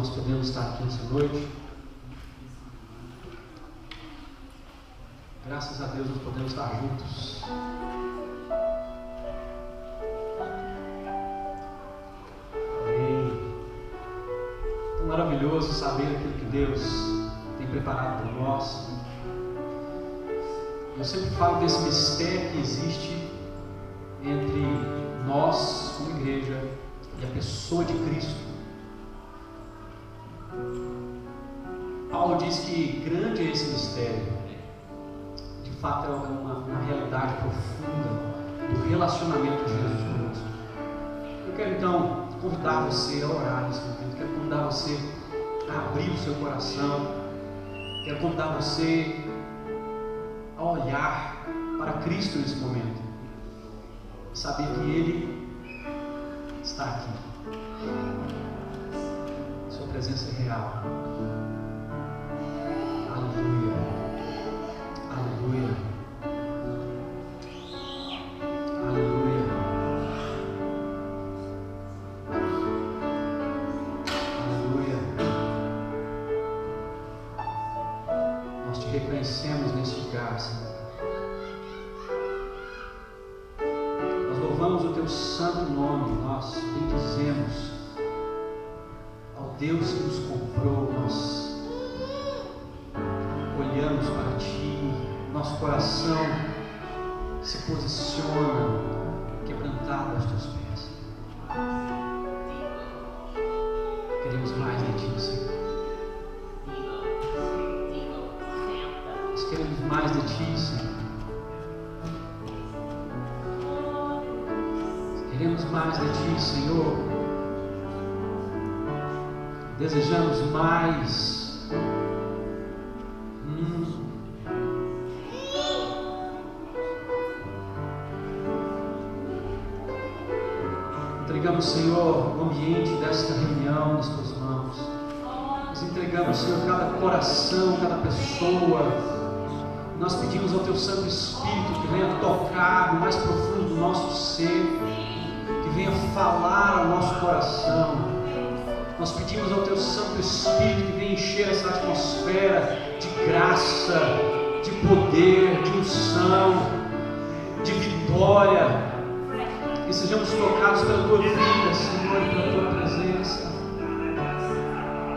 nós podemos estar aqui nessa noite. Graças a Deus nós podemos estar juntos. Amém. Tão maravilhoso saber aquilo que Deus tem preparado para nós. Eu sempre falo desse mistério que existe entre nós, como igreja, e a pessoa de Cristo. Paulo diz que grande é esse mistério. De fato é uma realidade profunda do relacionamento de Jesus conosco. Eu quero então convidar você a orar nesse momento. Quero convidar você a abrir o seu coração. Quero convidar você a olhar para Cristo nesse momento. Saber que Ele está aqui. Sua presença é real. Aleluia. Aleluia. Aleluia. Aleluia. Nós te reconhecemos nesse lugar, Senhor. Nós louvamos o teu santo nome. Nós bendizemos ao Deus que nos comprou. Nós olhamos para Ti, nosso coração se posiciona quebrantado aos Teus pés. Queremos mais de Ti, Senhor. Nós queremos mais de Ti, Senhor. Queremos mais de Ti, Senhor. Desejamos mais. Entregamos, Senhor, o ambiente desta reunião nas Tuas mãos. Nós entregamos, Senhor, cada coração, cada pessoa. Nós pedimos ao Teu Santo Espírito que venha tocar no mais profundo do nosso ser, que venha falar ao nosso coração. Nós pedimos ao Teu Santo Espírito que venha encher essa atmosfera de graça, de poder, de unção, de vitória. Que sejamos tocados pela Tua vida, Senhor, e pela Tua presença.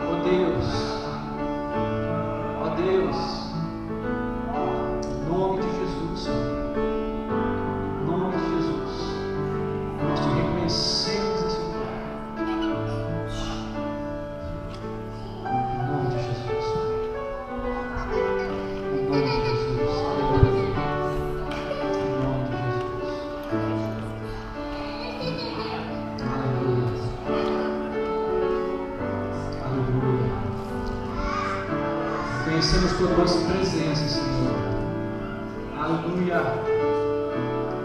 Ó Deus, ó Deus, em nome de Jesus, Senhor, em nome de Jesus, nós Te reconhecemos nesse lugar. Em nome de Jesus, em nome de Jesus, aleluia. Em nome de Jesus. Conhecemos Tua doce presença, Senhor. Aleluia.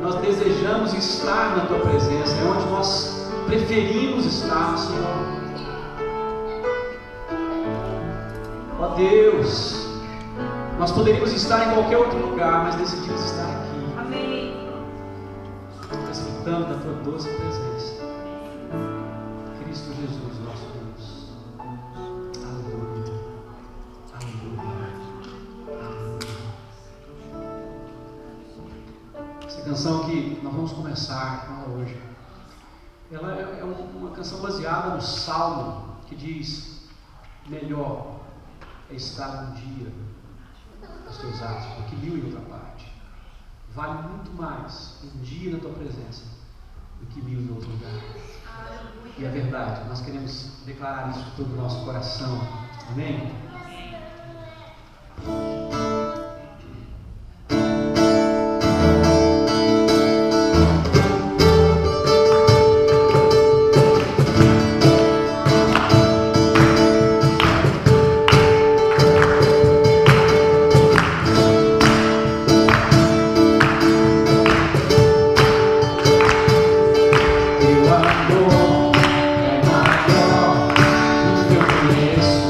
Nós desejamos estar na Tua presença. É onde nós preferimos estar, Senhor. Ó Deus, nós poderíamos estar em qualquer outro lugar, mas decidimos estar aqui. Amém. Desfrutando da Tua doce presença. Cristo Jesus, nosso Deus. Aleluia. Aleluia. Aleluia. Essa canção que nós vamos começar hoje, ela é uma canção baseada no Salmo que diz: melhor é estar um dia nos Teus atos do que 1000 em outra parte. Vale muito mais um dia na Tua presença do que 1000 em outro lugar. E é verdade, nós queremos declarar isso com todo o nosso coração. Amém? Amor é maior do que eu conheço.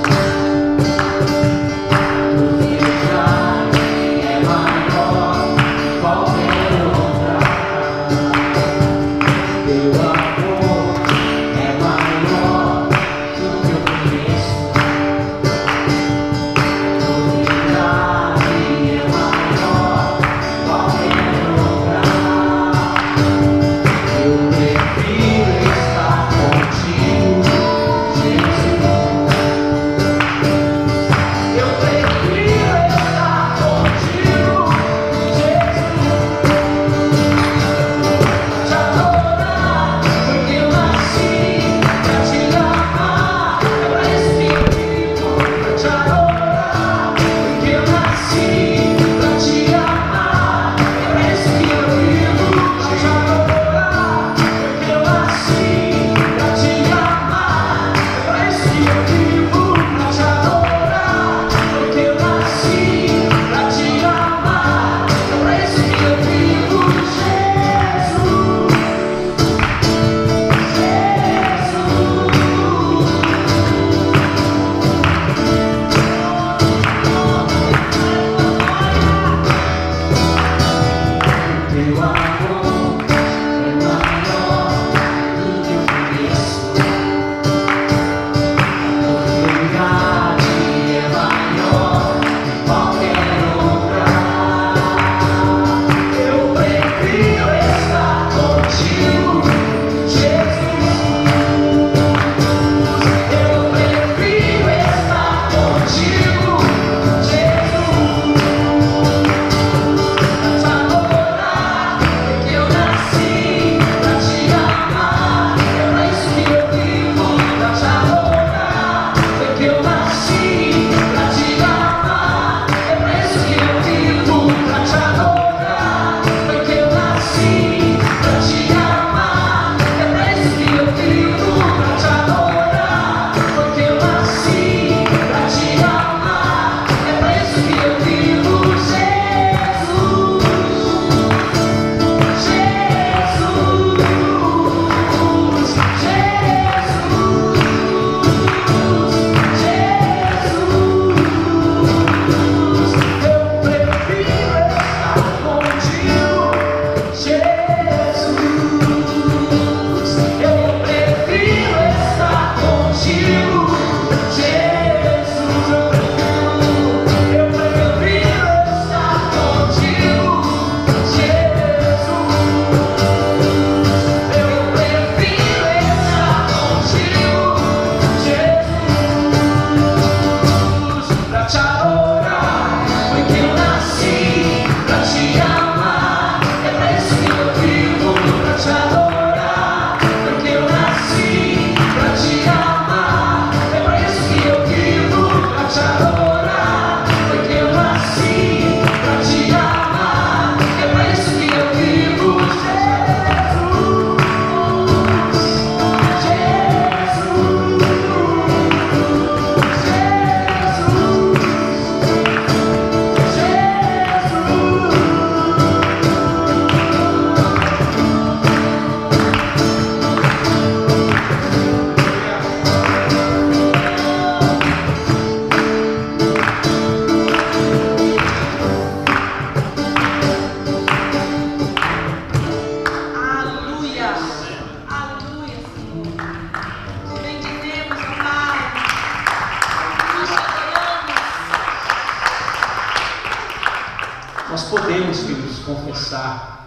Nós podemos, filhos, confessar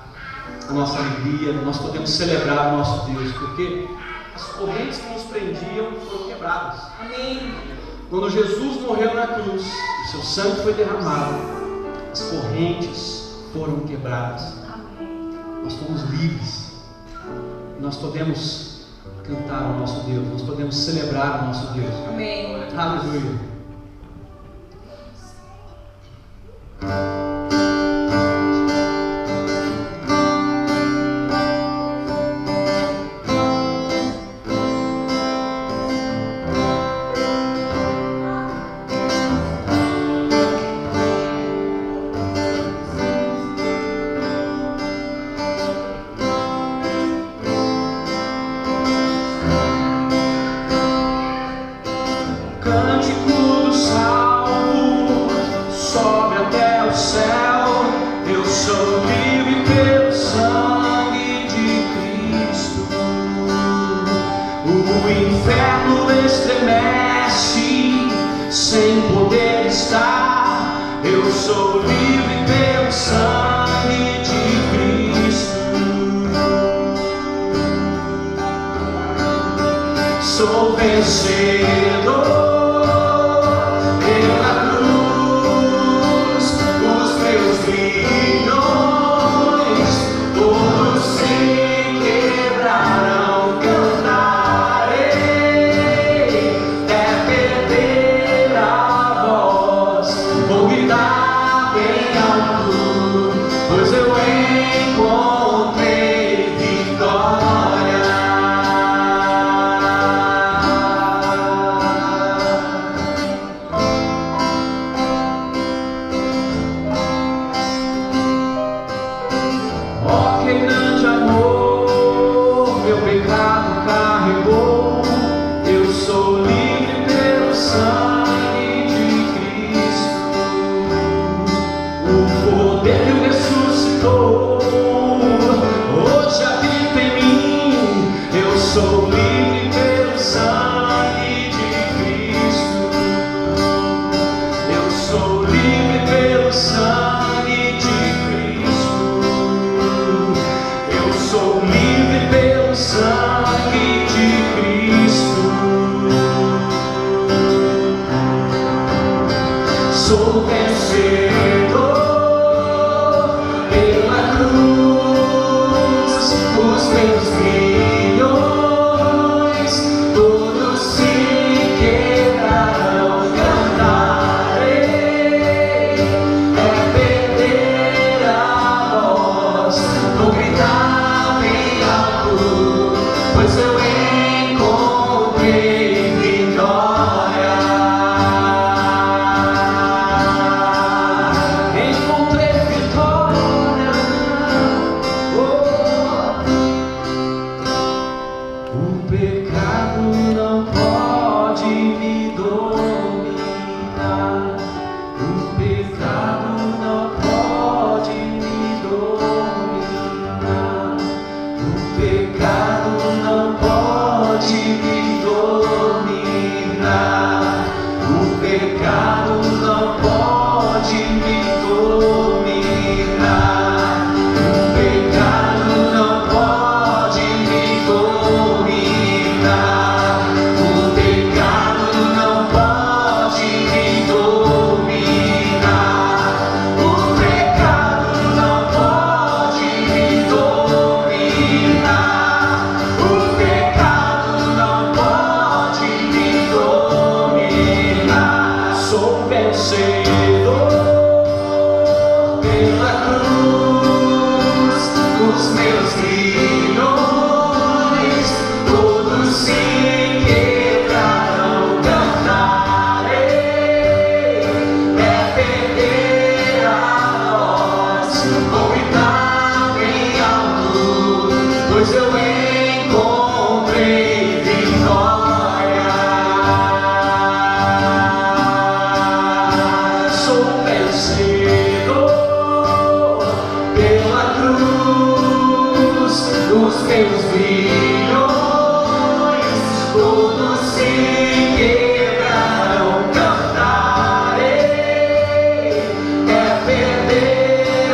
a nossa alegria, nós podemos celebrar o nosso Deus, porque as correntes que nos prendiam foram quebradas. Amém. Quando Jesus morreu na cruz, o seu sangue foi derramado, as correntes foram quebradas. Nós fomos livres. Nós podemos cantar o nosso Deus, nós podemos celebrar o nosso Deus. Amém. Aleluia. Sou vencedor pela cruz, os meus grilhões todos se quebrarão. Cantarei até perder a voz, vou gritar bem alto, pois eu encontrei vitória. Sou vencedor pela cruz, os meus grilhões todos se quebrarão. Cantarei até perder a voz, vou gritar bem alto, pois eu encontrei vitória. Cantarei, é perder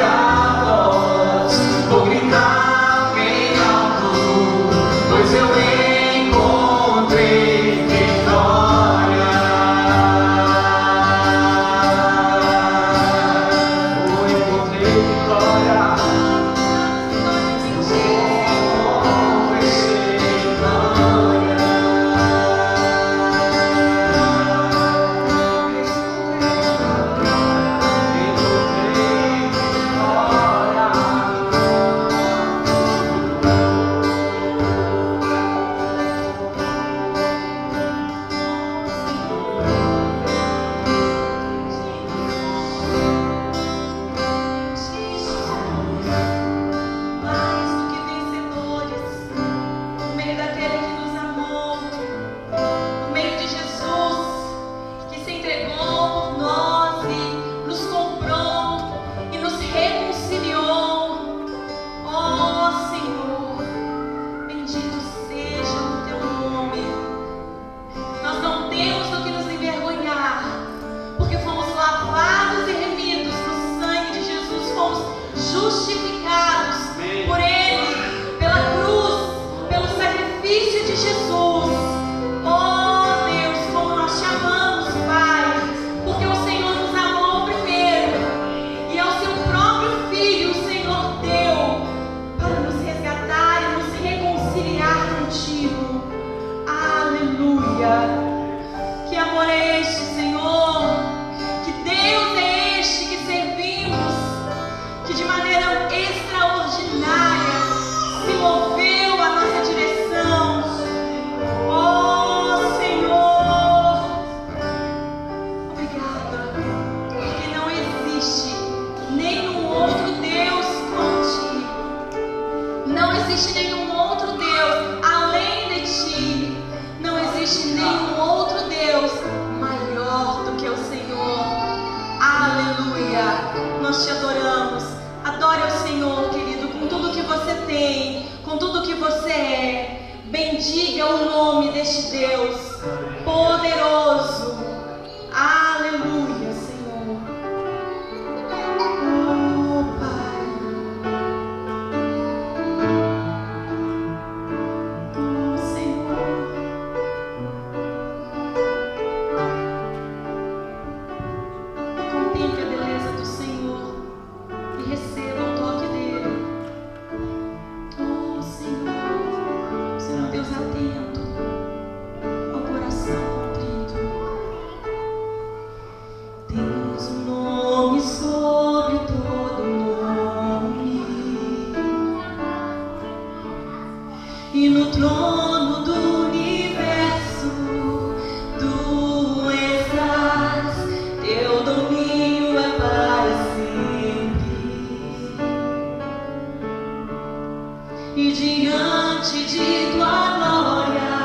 nós te adoramos. Adore ao Senhor, querido, com tudo que você tem, com tudo que você é. Bendiga o nome deste Deus poderoso. Aleluia, Senhor. Oh, Pai. Oh, Senhor. Contemple a beleza do Senhor e receba o toque dele. Oh, Senhor. Senhor Deus atento ao coração contrito. Temos um nome sobre todo nome, e no trono do universo tu estás. Teu domínio é para sempre, e diante de tua glória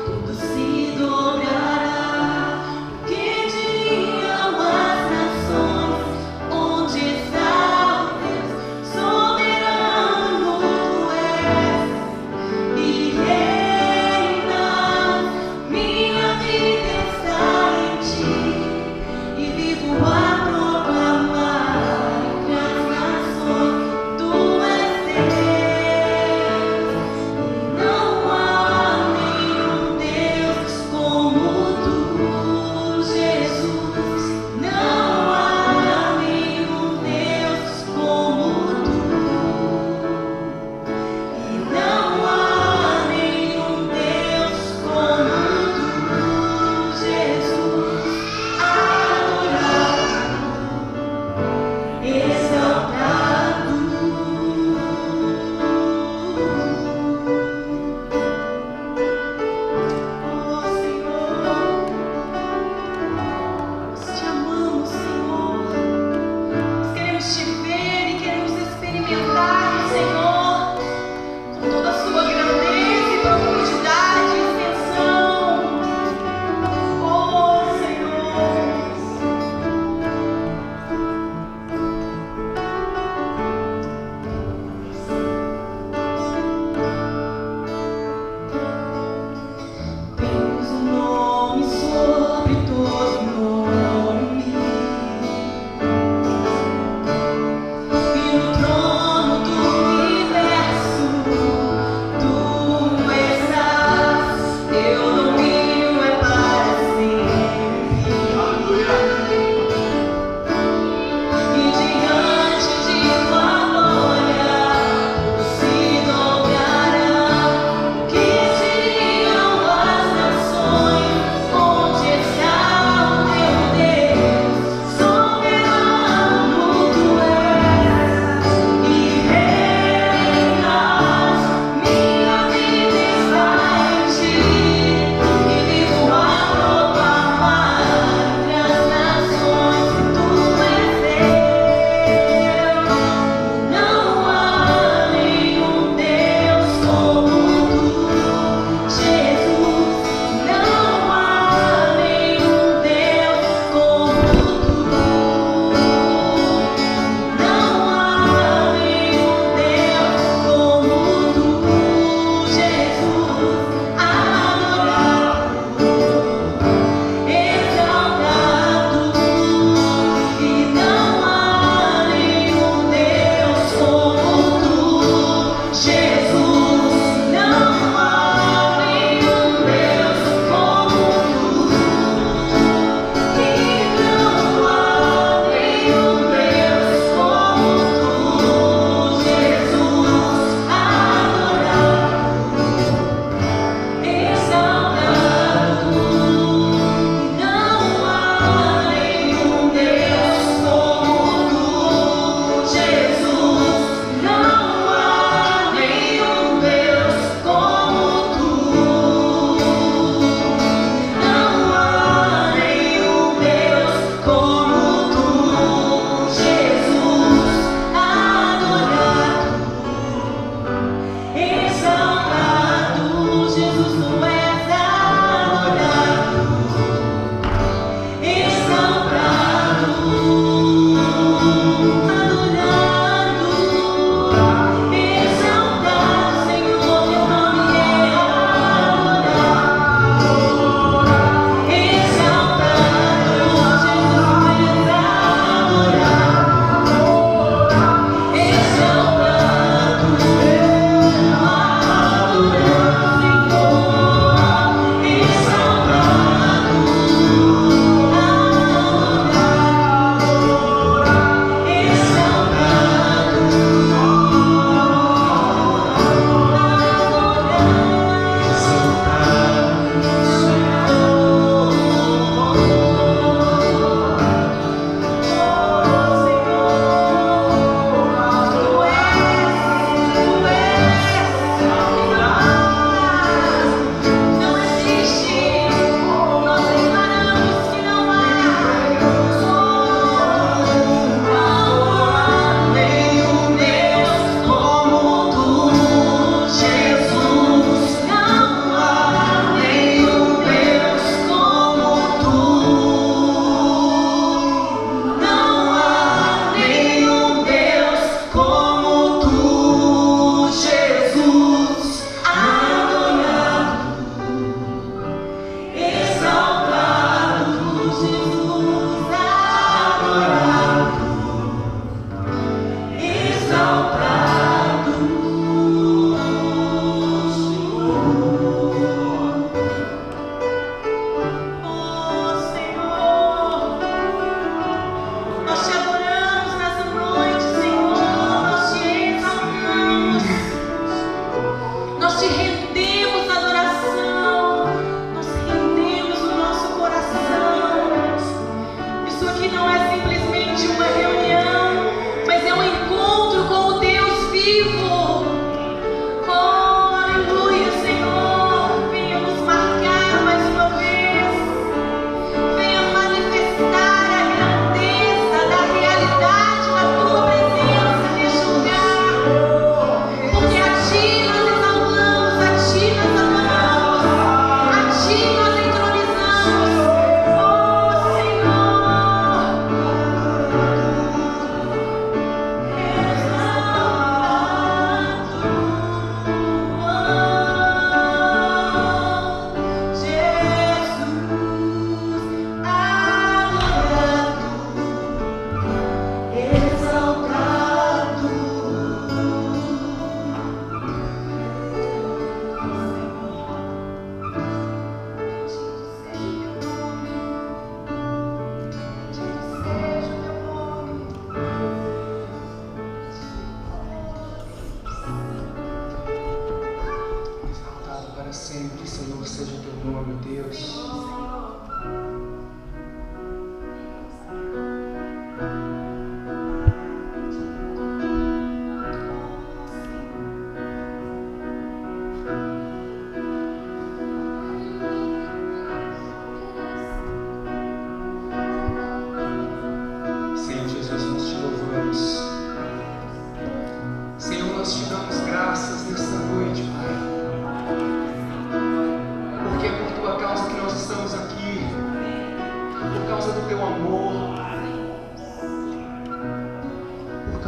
tudo se dobrará. Que diriam as nações? Onde está o Deus soberano? Tu és e reinas. Minha vida está em ti, e vivo a proclamar que as nações tu és Deus. Não há nenhum Deus como tu, Jesus. Não há nenhum Deus como tu. E não há nenhum Deus como tu, Jesus. Adorar.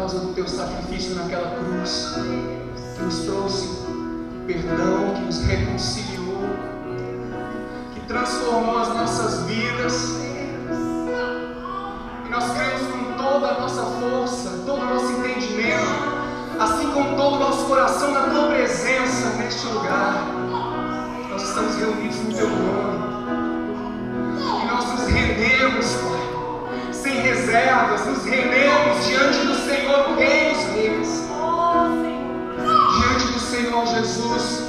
causa do teu sacrifício naquela cruz, que nos trouxe perdão, que nos reconciliou, que transformou as nossas vidas. E nós cremos com toda a nossa força, todo o nosso entendimento, assim como todo o nosso coração, na tua presença neste lugar. Nós estamos reunidos no teu nome e nós nos rendemos, Pai, sem reservas, nos rendemos diante do Senhor, o Rei dos Reis, diante do Senhor Jesus.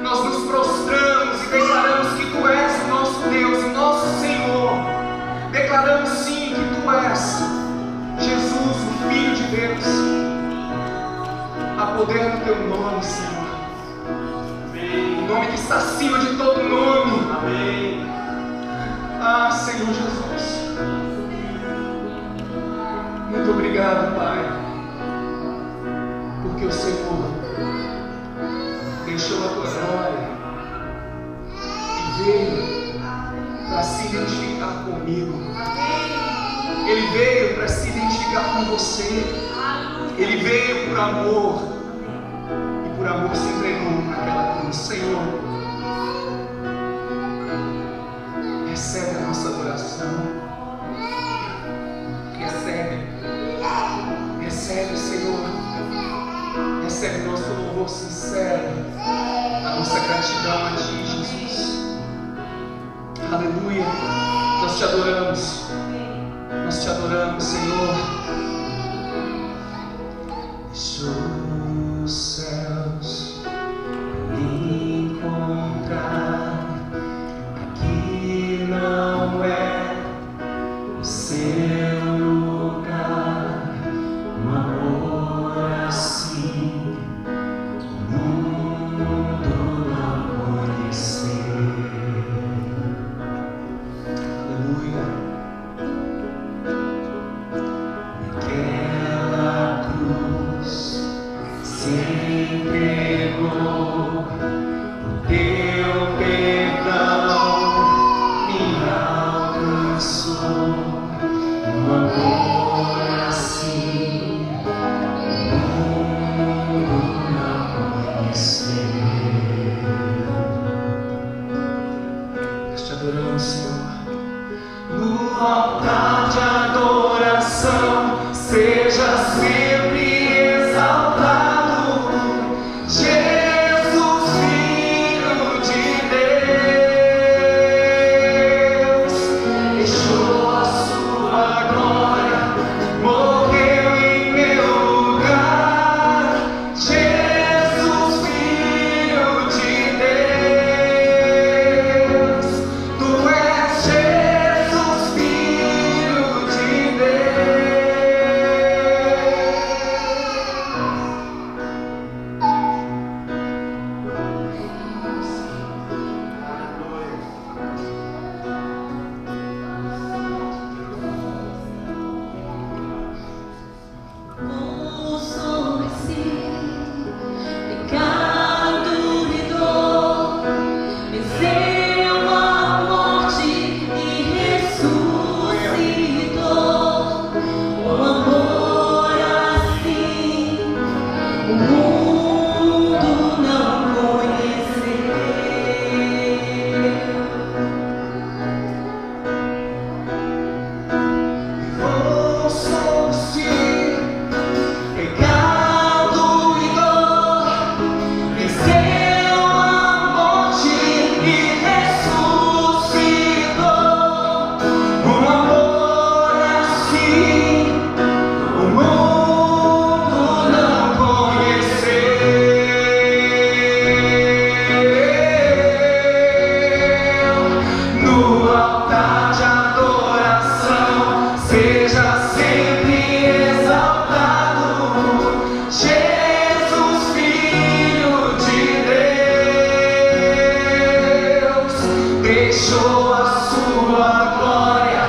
Nós nos prostramos e declaramos que tu és o nosso Deus, o nosso Senhor. Declaramos sim que tu és Jesus, o Filho de Deus. Há poder no teu nome, Senhor. O nome que está acima de todo nome. Amém. Ah, Senhor Jesus. Muito obrigado, Pai, porque o Senhor deixou a tua glória e veio para se identificar comigo. Ele veio para se identificar com você. Ele veio por amor e por amor se entregou naquela cruz. Senhor, recebe a nossa adoração. Recebe, Senhor. Recebe nosso louvor sincero, a nossa gratidão a Ti, Jesus. Aleluia. Nós te adoramos. Nós te adoramos, Senhor. Deixou os céus me encontrar. Aqui não é o seu lugar. Um amor assim o mundo não conheceu. Aleluia. Naquela cruz se entregou, o teu perdão me alcançou. Um amor assim o mundo não conheceu. Nós te adoramos, Senhor. No altar de adoração, seja sempre exaltado, Jesus, Filho de Deus. Deixou a sua glória, morreu em meu lugar. Jesus, Filho de Deus. Tu és Jesus, Filho de Deus. Como sobre pecado e dor, venceu a morte e ressuscitou. Um amor assim o mundo não conheceu. Levou sobre si pecado e dor, venceu a morte e ressuscitou. Um amor assim o mundo não conheceu. No altar de adoração, seja sempre exaltado, Jesus, Filho de Deus. Deixou a sua glória,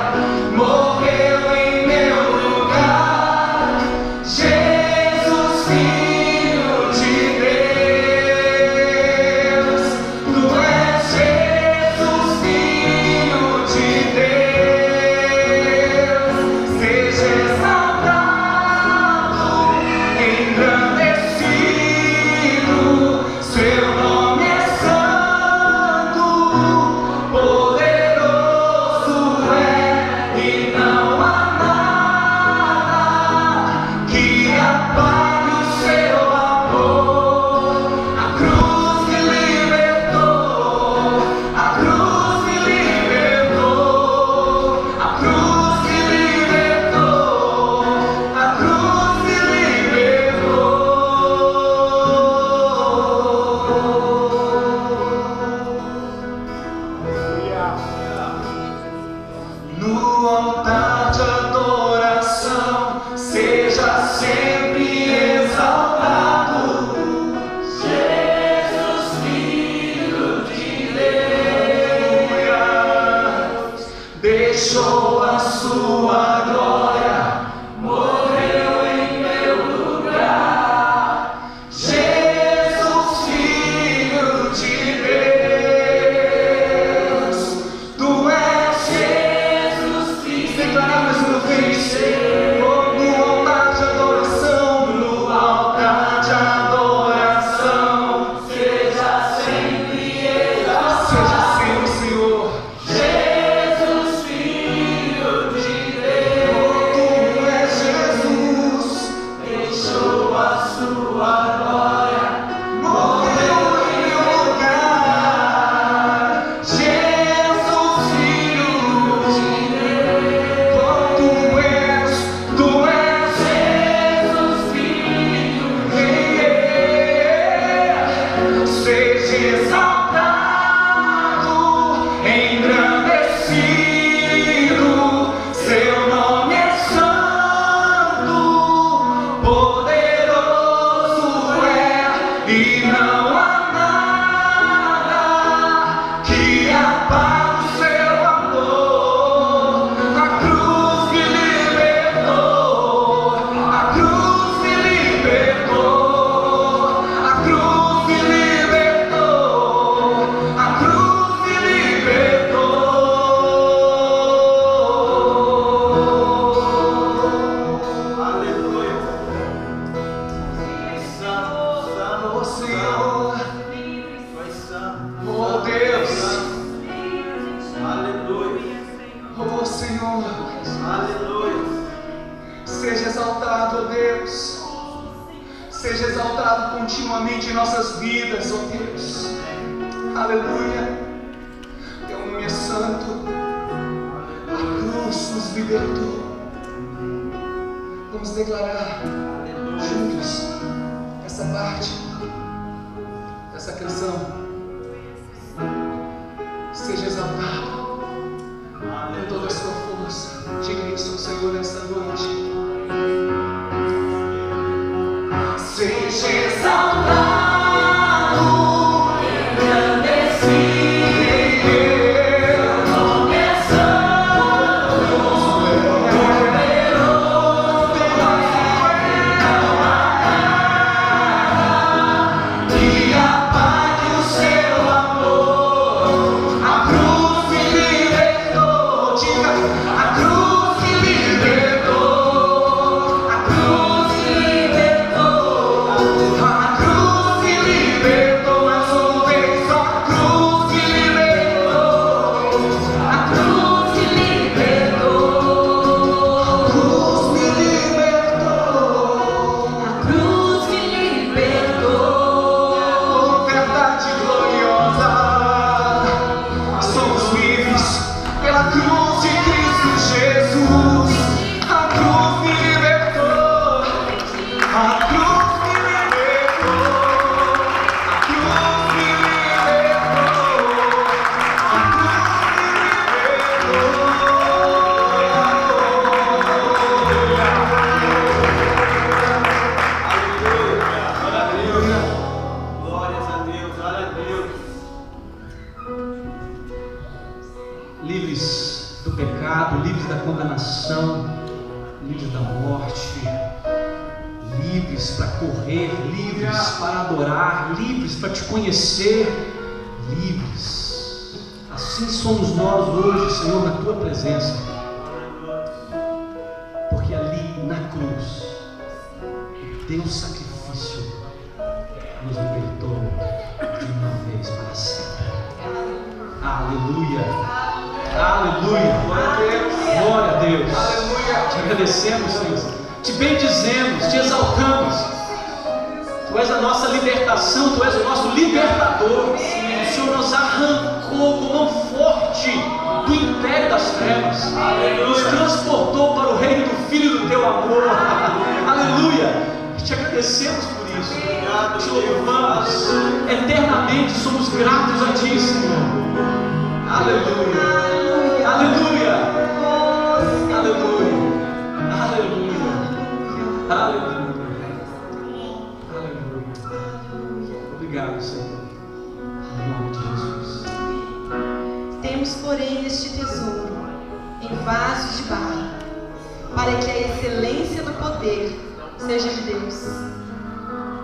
morreu em meu lugar. Jesus, Filho de Deus. Tu és Jesus, Filho de Deus. Seja Seja exaltado, ó Deus. Seja exaltado continuamente em nossas vidas, ó Deus. Aleluia. Teu nome é santo. A cruz nos libertou. Vamos declarar juntos essa parte dessa canção. Seja exaltado com toda a sua força. Diga isso ao Senhor nessa noite. Seja exaltado. Livres do pecado, livres da condenação, livres da morte, livres para correr, livres para adorar, livres para te conhecer, livres. Assim somos nós hoje, Senhor, na tua presença, porque ali na cruz o teu sacrifício nos libertou de uma vez para sempre. Aleluia. Aleluia, glória a Deus, aleluia. Te agradecemos, Senhor, te bendizemos, te exaltamos. Tu és a nossa libertação, Tu és o nosso libertador. O Senhor nos arrancou com mão forte do império das trevas, nos transportou para o reino do Filho do Teu amor. Aleluia, te agradecemos por isso, te louvamos, eternamente somos gratos a Ti, Senhor. Aleluia. Aleluia, aleluia, aleluia, aleluia, aleluia. Obrigado, Senhor, em nome de Jesus. Temos, porém, este tesouro em vasos de barro, para que a excelência do poder seja de Deus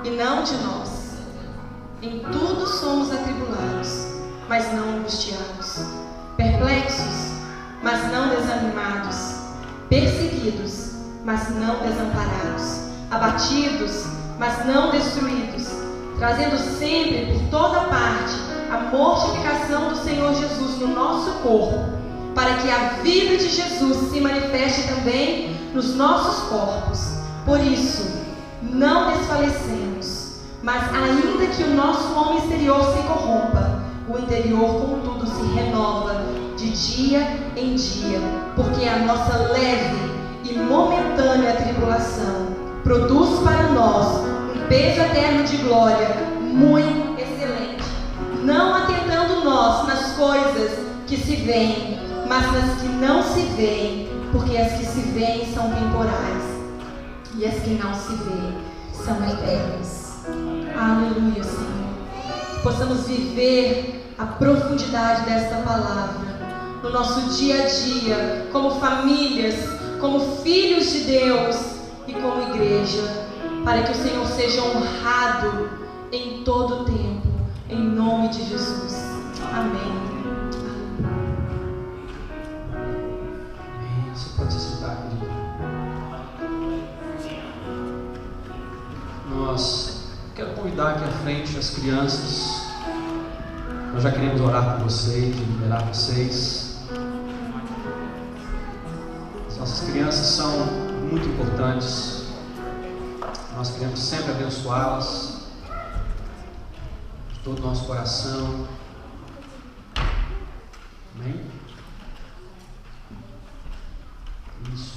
e não de nós. Em tudo somos atribulados, mas não angustiados, perplexos, mas não desanimados, perseguidos, mas não desamparados, abatidos, mas não destruídos, trazendo sempre por toda parte a mortificação do Senhor Jesus no nosso corpo, para que a vida de Jesus se manifeste também nos nossos corpos. Por isso, não desfalecemos, mas ainda que o nosso homem exterior se corrompa, o interior, contudo, se renova de dia em dia, porque a nossa leve e momentânea tribulação produz para nós um peso eterno de glória muito excelente, não atentando nós nas coisas que se veem, mas nas que não se veem, porque as que se veem são temporais e as que não se veem são eternas. Aleluia, Senhor. Possamos viver a profundidade desta palavra no nosso dia a dia, como famílias, como filhos de Deus e como igreja, para que o Senhor seja honrado em todo o tempo, em nome de Jesus. Amém. Amém. Você pode se sentar, querido. Quero convidar aqui à frente as crianças. Nós já queremos orar por vocês, liberar vocês. As nossas crianças são muito importantes. Nós queremos sempre abençoá-las de todo o nosso coração. Amém? Isso.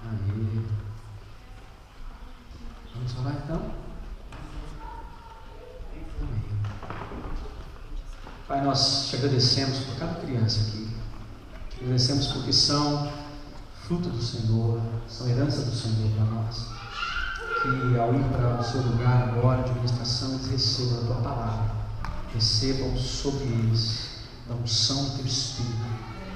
Aí. Vamos orar então? Amém. Pai, nós te agradecemos por cada criança aqui. Te agradecemos porque são fruto do Senhor, são herança do Senhor para nós. Que ao ir para o seu lugar agora de ministração, eles recebam a tua palavra, recebam sobre eles da unção do teu Espírito,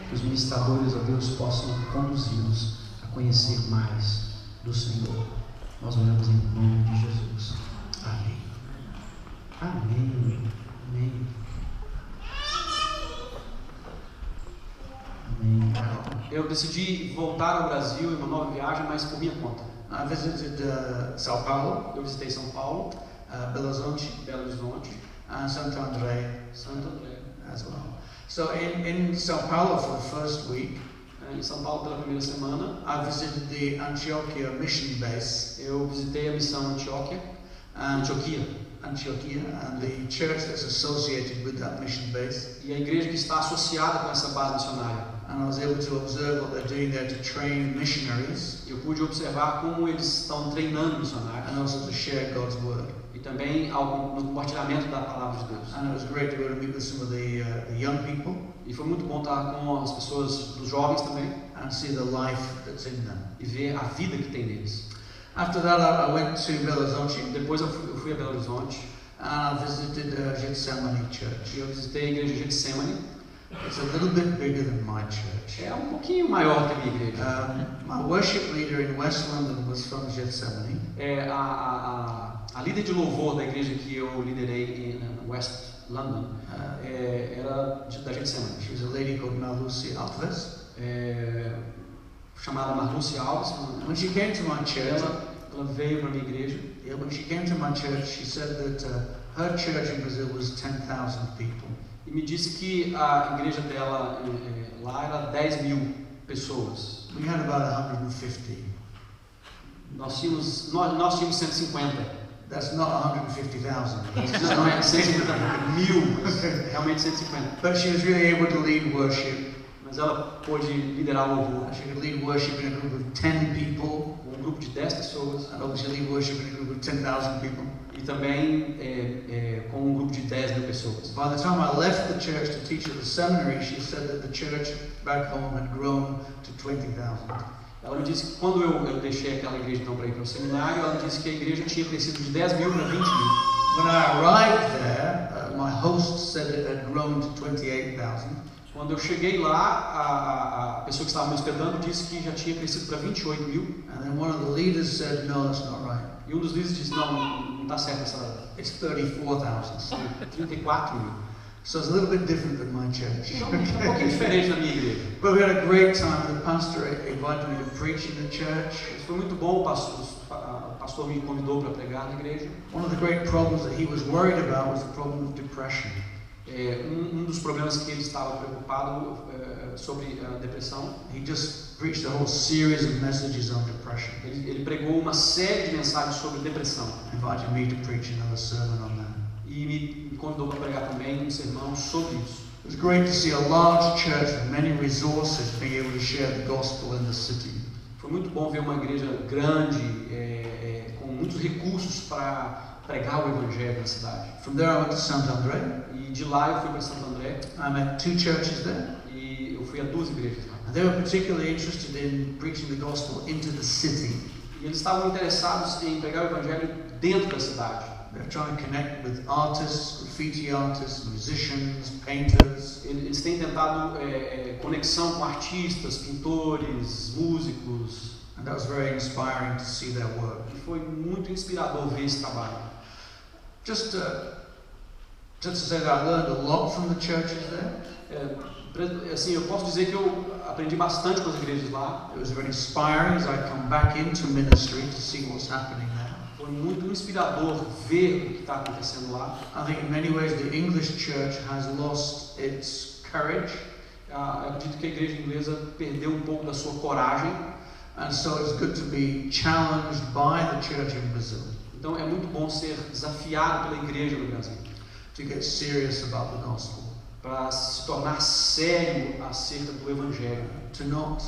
que os ministradores, ó Deus, possam conduzi-los a conhecer mais do Senhor. Nós oramos em nome de Jesus. Amém. Amém. Amém. Amém. Eu decidi voltar ao Brasil em uma nova viagem, mas por minha conta. I visited São Paulo, Eu visitei São Paulo, Belo Horizonte, Belo Horizonte, and Santo André Santo André. as well. So in São Paulo for the first week, Em São Paulo, pela primeira semana, I visited the Antioquia mission base, eu visitei a missão Antioquia, and Antioquia, and the church that's associated with that mission base. e a igreja que está associada com essa base missionária. And I was able to observe what they're doing there to train missionaries Eu pude observar como eles estão treinando missionários and also to share God's word. e também no compartilhamento da palavra de Deus. And it was great to be able to meet with some of the young people E foi muito bom estar com as pessoas, dos jovens também, and see the life that's in them. e ver a vida que tem neles. After that, I went to Belo Horizonte Depois eu fui a Belo Horizonte and I visited Gethsemane Church. e eu visitei a igreja Getsemane. It's a little bit bigger than my church. É um pouquinho maior que a minha igreja. My worship leader in West London was from Gethsemane. A líder de louvor da igreja que eu liderei em West London era da Getsemane. She was a lady called Marluce Alves. Chamada Marluce Alves. When she came to my church, Ela veio para a minha igreja. when she came to my church, she said that her church in Brazil was 10,000 people. E me disse que a igreja dela lá era 10 mil pessoas. We had about 150. Nós tínhamos 150. That's not 150,000. Não é 150 mil, mas realmente 150. But she was really able to lead worship. Mas ela pôde liderar o louvor. She could lead worship in a group of 10 people, Um grupo de 10 pessoas. and obviously lead worship in a group of 10,000 people. E também com um grupo de 10 mil pessoas. By the time I left the church to teach at the seminary, she said that the church back home had grown to 20,000. Ela me disse que quando eu deixei aquela igreja então para ir para o seminário, ela disse que a igreja tinha crescido de 10 mil para 20 mil. When I arrived there, my host said it had grown to 28,000. Quando eu cheguei lá, a pessoa que estava me hospedando disse que já tinha crescido para 28 mil. And then one of the leaders said, no, that's not right. E um dos líderes disse, não está certo essa It's 34,000. 34 mil. So it's a little bit different than my church. Então, é um pouquinho diferente da minha igreja. But we had a great time. The pastor invited me to preach in the church. Isso foi muito bom, o pastor me convidou para pregar na igreja. One of the great problems that he was worried about was the problem of depression. Um dos problemas que ele estava preocupado sobre a depressão. He just preached a whole series of messages on depression. Ele pregou uma série de mensagens sobre depressão. Invited me to preach another sermon on that. E me convidou para pregar também um sermão sobre isso. It was great to see a large church with many resources being able to share the gospel in the city. Foi muito bom ver uma igreja grande, com muitos recursos para pregar o evangelho na cidade. From there I went to Santo André. E de lá eu fui para Santo André. I met 2 churches there. E eu fui a 2 igrejas lá. And they were particularly interested in preaching the gospel into the city. E eles estavam interessados em pregar o evangelho dentro da cidade. They're trying to connect with artists, graffiti artists, musicians, painters. Eles têm tentado conexão com artistas, pintores, músicos. And that was very inspiring to see their work. E foi muito inspirador ver esse trabalho. Just to say that I learned a lot from the churches there. Assim, eu posso dizer que eu aprendi bastante com as igrejas lá. It was very inspiring as I come back into ministry to see what's happening there. Foi foi muito inspirador ver o que está acontecendo lá. I think in many ways the English church has lost its courage. Eu acredito que a igreja inglesa perdeu um pouco da sua coragem. And so it's good to be challenged by the church in Brazil. Então é muito bom ser desafiado pela igreja no Brasil. To get serious about the gospel. Para se tornar sério acerca do evangelho. To not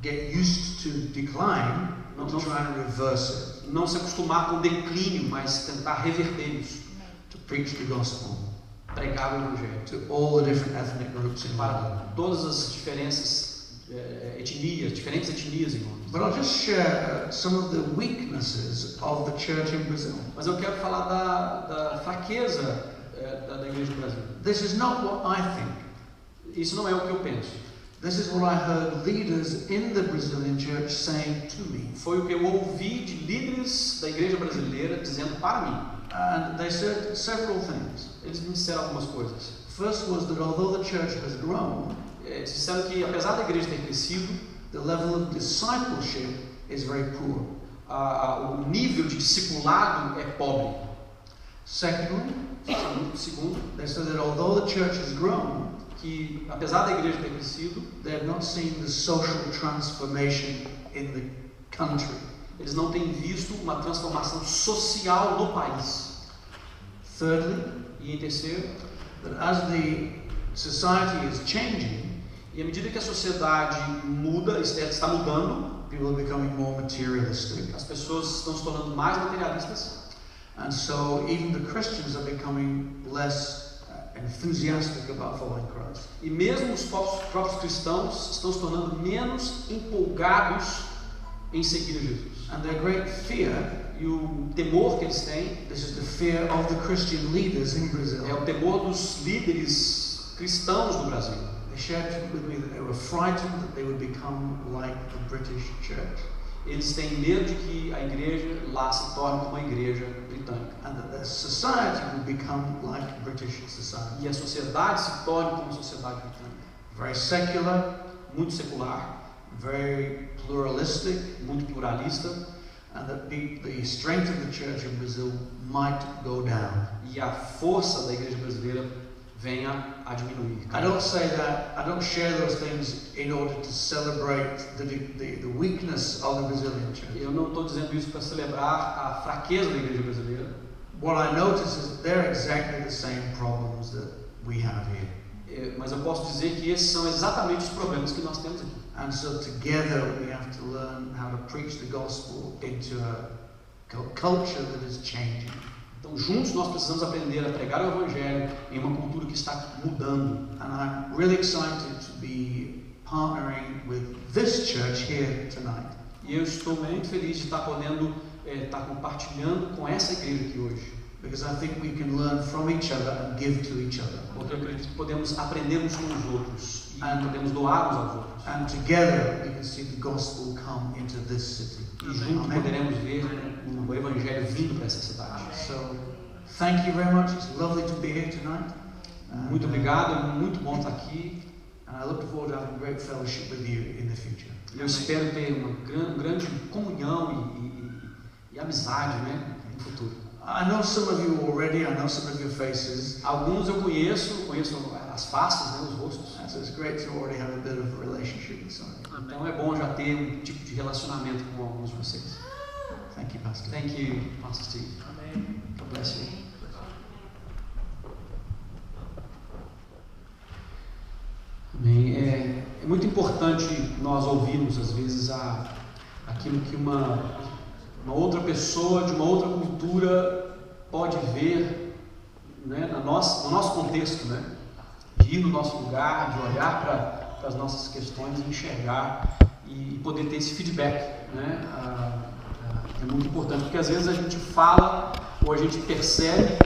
get used to decline, not to try and reverse it. Não se acostumar com o declínio, mas tentar reverter isso. To preach the gospel. Pregar o evangelho. To all the different ethnic groups in Para todas as diferentes etnias em Londres. But I'll just share some of the weaknesses of the church in Brazil. Mas eu quero falar da fraqueza da igreja do Brasil. This is not what I think. Isso não é o que eu penso. This is what I heard leaders in the Brazilian church saying to me. Foi o que eu ouvi de líderes da igreja brasileira dizendo para mim. And they said several things. Eles me disseram algumas coisas. First was that although the church has grown, eles disseram que apesar da igreja ter crescido, the level of discipleship is very poor. O nível de discipulado é pobre. Segundo, they said that although the church has grown, que apesar da igreja ter crescido, they have not seen the social transformation in the country. Eles não têm visto uma transformação social no país. Thirdly, e em terceiro, that as the society is changing, e à medida que a sociedade muda, está mudando, people are becoming more materialistic. As pessoas estão se tornando mais materialistas. And so even the Christians are becoming less enthusiastic about following Christ. E mesmo os próprios cristãos estão se tornando menos empolgados em seguir a Jesus. And their great fear, e o temor que eles têm, this is the fear of the Christian leaders in Brazil. É o temor dos líderes cristãos do Brasil. They shared with me that they were frightened that they would become like the British church. Eles têm medo de que a igreja lá se torne como a igreja britânica. And that their society would become like British society. E a sociedade se torne como a sociedade britânica. Very secular, muito secular, very pluralistic, muito pluralista, and that the strength of the church in Brazil might go down. E a força da igreja brasileira venha a diminuir. I don't say that, I don't share those things in order to celebrate the weakness of the Brazilian church. Eu não estou dizendo isso para celebrar a fraqueza da igreja brasileira. What I notice is that they're exactly the same problems that we have here. Mas eu posso dizer que esses são exatamente os problemas que nós temos aqui. And so together we have to learn how to preach the gospel into a culture that is changing. Então, juntos nós precisamos aprender a pregar o evangelho em uma cultura que está mudando. And I'm really excited to be partnering with this church here tonight. E eu estou muito feliz de estar podendo estar compartilhando com essa igreja aqui hoje. Because I think we can learn from each other and give to each other. Porque eu acredito que podemos aprender uns com os outros e podemos doar uns aos outros. And together we can see the gospel come into this city. E juntos poderemos ver o evangelho vindo para essa cidade. So, thank you very much. It's lovely to be here tonight. Muito obrigado, é muito bom estar aqui. And I look forward to having great fellowship with you in the future. Eu espero ter uma grande comunhão e amizade, né, no futuro. I know some of you already. I know some of your faces. Alguns eu conheço as faces, né, os rostos. So it's great to already have a bit of a relationship with some of you. Então é bom já ter um tipo de relacionamento com alguns de vocês. Thank you, Pastor. Thank you, Pastor Steve. God bless you. Amém. É muito importante nós ouvirmos às vezes aquilo que uma outra pessoa de uma outra cultura pode ver, né, no nosso contexto, né, de ir no nosso lugar, de olhar para as nossas questões e enxergar e poder ter esse feedback, né, é muito importante, porque às vezes a gente fala ou a gente percebe,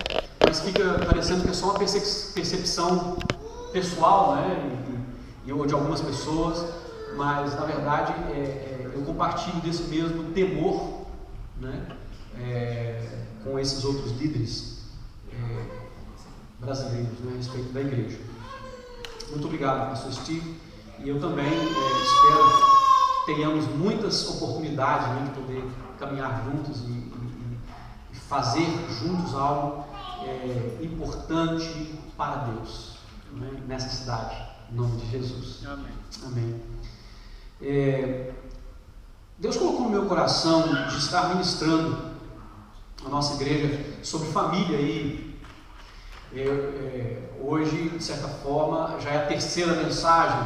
mas fica parecendo que é só uma percepção pessoal, né, ou de algumas pessoas, mas na verdade eu compartilho desse mesmo temor, né, com esses outros líderes brasileiros, né, a respeito da igreja. Muito obrigado, pastor Steve, e eu também espero que tenhamos muitas oportunidades, né, de poder caminhar juntos e fazer juntos algo importante para Deus, né? Nessa cidade, em nome de Jesus. Amém. Amém. Deus colocou no meu coração de estar ministrando a nossa igreja sobre família e hoje, de certa forma, já é a terceira mensagem.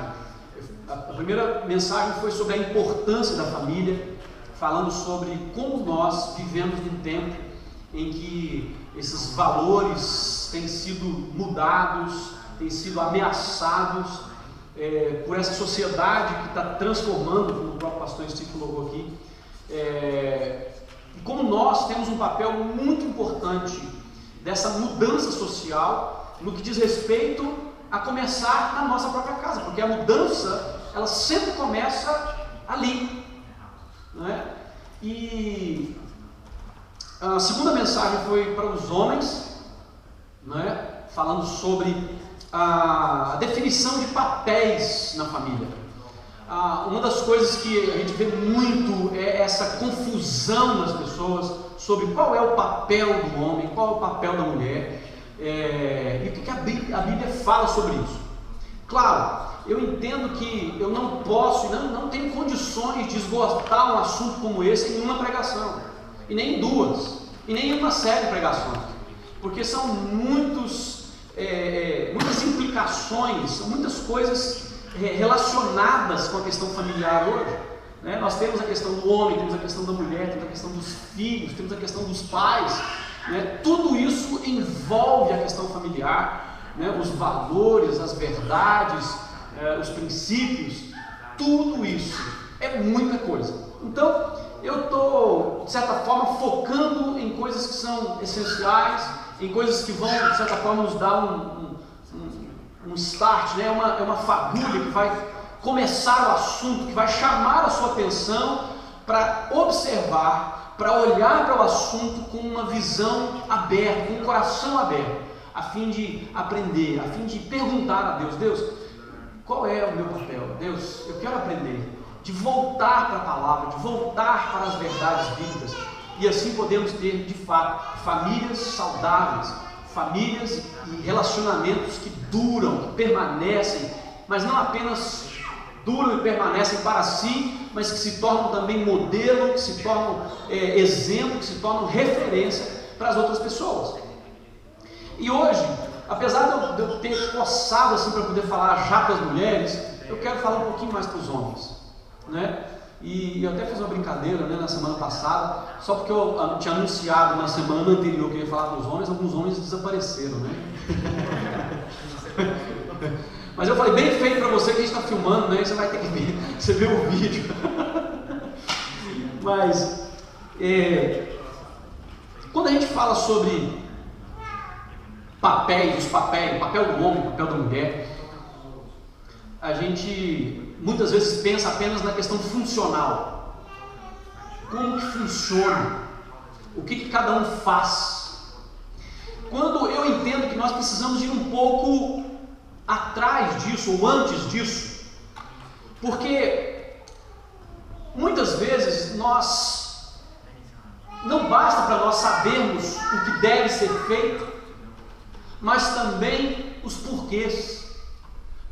A primeira mensagem foi sobre a importância da família, falando sobre como nós vivemos num tempo em que esses valores têm sido mudados, têm sido ameaçados por essa sociedade que está transformando, como o próprio pastor Steve colocou aqui, e como nós temos um papel muito importante dessa mudança social no que diz respeito a começar na nossa própria casa, porque a mudança, ela sempre começa ali, não é? E a segunda mensagem foi para os homens, não é? Falando sobre a definição de papéis na família. Uma das coisas que a gente vê muito é essa confusão nas pessoas sobre qual é o papel do homem, qual é o papel da mulher, e o que a Bíblia fala sobre isso. Claro, eu entendo que eu não posso, não tenho condições de esgotar um assunto como esse em uma pregação, e nem em duas, e nem em uma série de pregações, porque são muitas implicações, são muitas coisas relacionadas com a questão familiar hoje, né? Nós temos a questão do homem, temos a questão da mulher, temos a questão dos filhos, temos a questão dos pais, né? Tudo isso envolve a questão familiar, né? Os valores, as verdades, os princípios, tudo isso é muita coisa. Então eu estou, de certa forma, focando em coisas que são essenciais, em coisas que vão, de certa forma, nos dar um start, né? uma fagulha que vai começar o assunto, que vai chamar a sua atenção para observar, para olhar para o assunto com uma visão aberta, com um coração aberto, a fim de aprender, a fim de perguntar a Deus: Deus, qual é o meu papel? Deus, eu quero aprender, de voltar para a palavra, de voltar para as verdades bíblicas, e assim podemos ter, de fato, famílias saudáveis, famílias e relacionamentos que duram, que permanecem, mas não apenas duram e permanecem para si, mas que se tornam também modelo, que se tornam exemplo, que se tornam referência para as outras pessoas. E hoje, apesar de eu ter coçado assim para poder falar já para as mulheres, eu quero falar um pouquinho mais para os homens, né? E eu até fiz uma brincadeira, né, na semana passada, só porque eu tinha anunciado na semana anterior que eu ia falar para os homens, alguns homens desapareceram, né? Mas eu falei, bem feito para você que a gente está filmando, né? Você vai ter que ver, você vê o vídeo. Mas quando a gente fala sobre papéis, o papel do homem, o papel da mulher, a gente muitas vezes pensa apenas na questão funcional. Como que funciona? O que cada um faz? Quando eu entendo que nós precisamos ir um pouco atrás disso, ou antes disso, porque muitas vezes não basta para nós sabermos o que deve ser feito, mas também os porquês,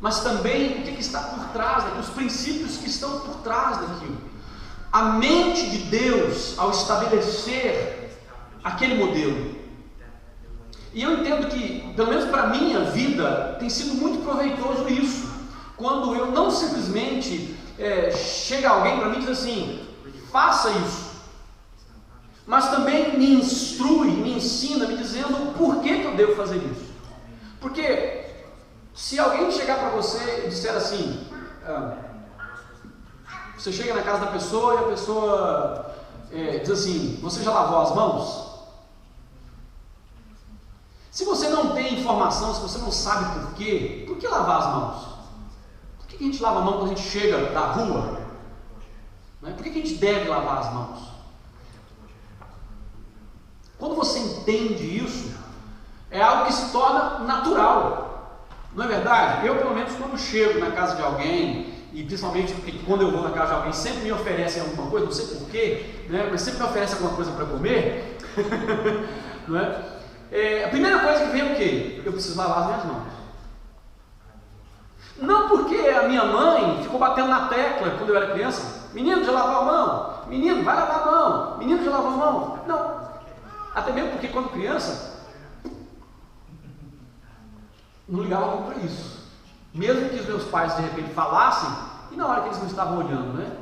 mas também o que está por trás daquilo, os princípios que estão por trás daquilo. A mente de Deus ao estabelecer aquele modelo. E eu entendo que, pelo menos para a minha vida, tem sido muito proveitoso isso, quando eu não simplesmente chega alguém para mim e diz assim, faça isso, mas também me instrui, me ensina, me dizendo por que eu devo fazer isso. Porque se alguém chegar para você e disser assim, você chega na casa da pessoa e a pessoa diz assim, você já lavou as mãos? Se você não tem informação, se você não sabe por que lavar as mãos? Por que a gente lava a mão quando a gente chega da rua? Por que a gente deve lavar as mãos? Quando você entende isso, é algo que se torna natural. Não é verdade? Eu, pelo menos, quando chego na casa de alguém, e principalmente quando eu vou na casa de alguém, sempre me oferecem alguma coisa, não sei porquê, né? Mas sempre me oferecem alguma coisa para comer, Não é? A primeira coisa que vem é o quê? Eu preciso lavar as minhas mãos. Não porque a minha mãe ficou batendo na tecla quando eu era criança, menino de lavar a mão, menino vai lavar a mão, menino de lavar a mão. Não. Até mesmo porque quando criança, não ligava muito para isso. Mesmo que os meus pais de repente falassem, e na hora que eles não estavam olhando, né?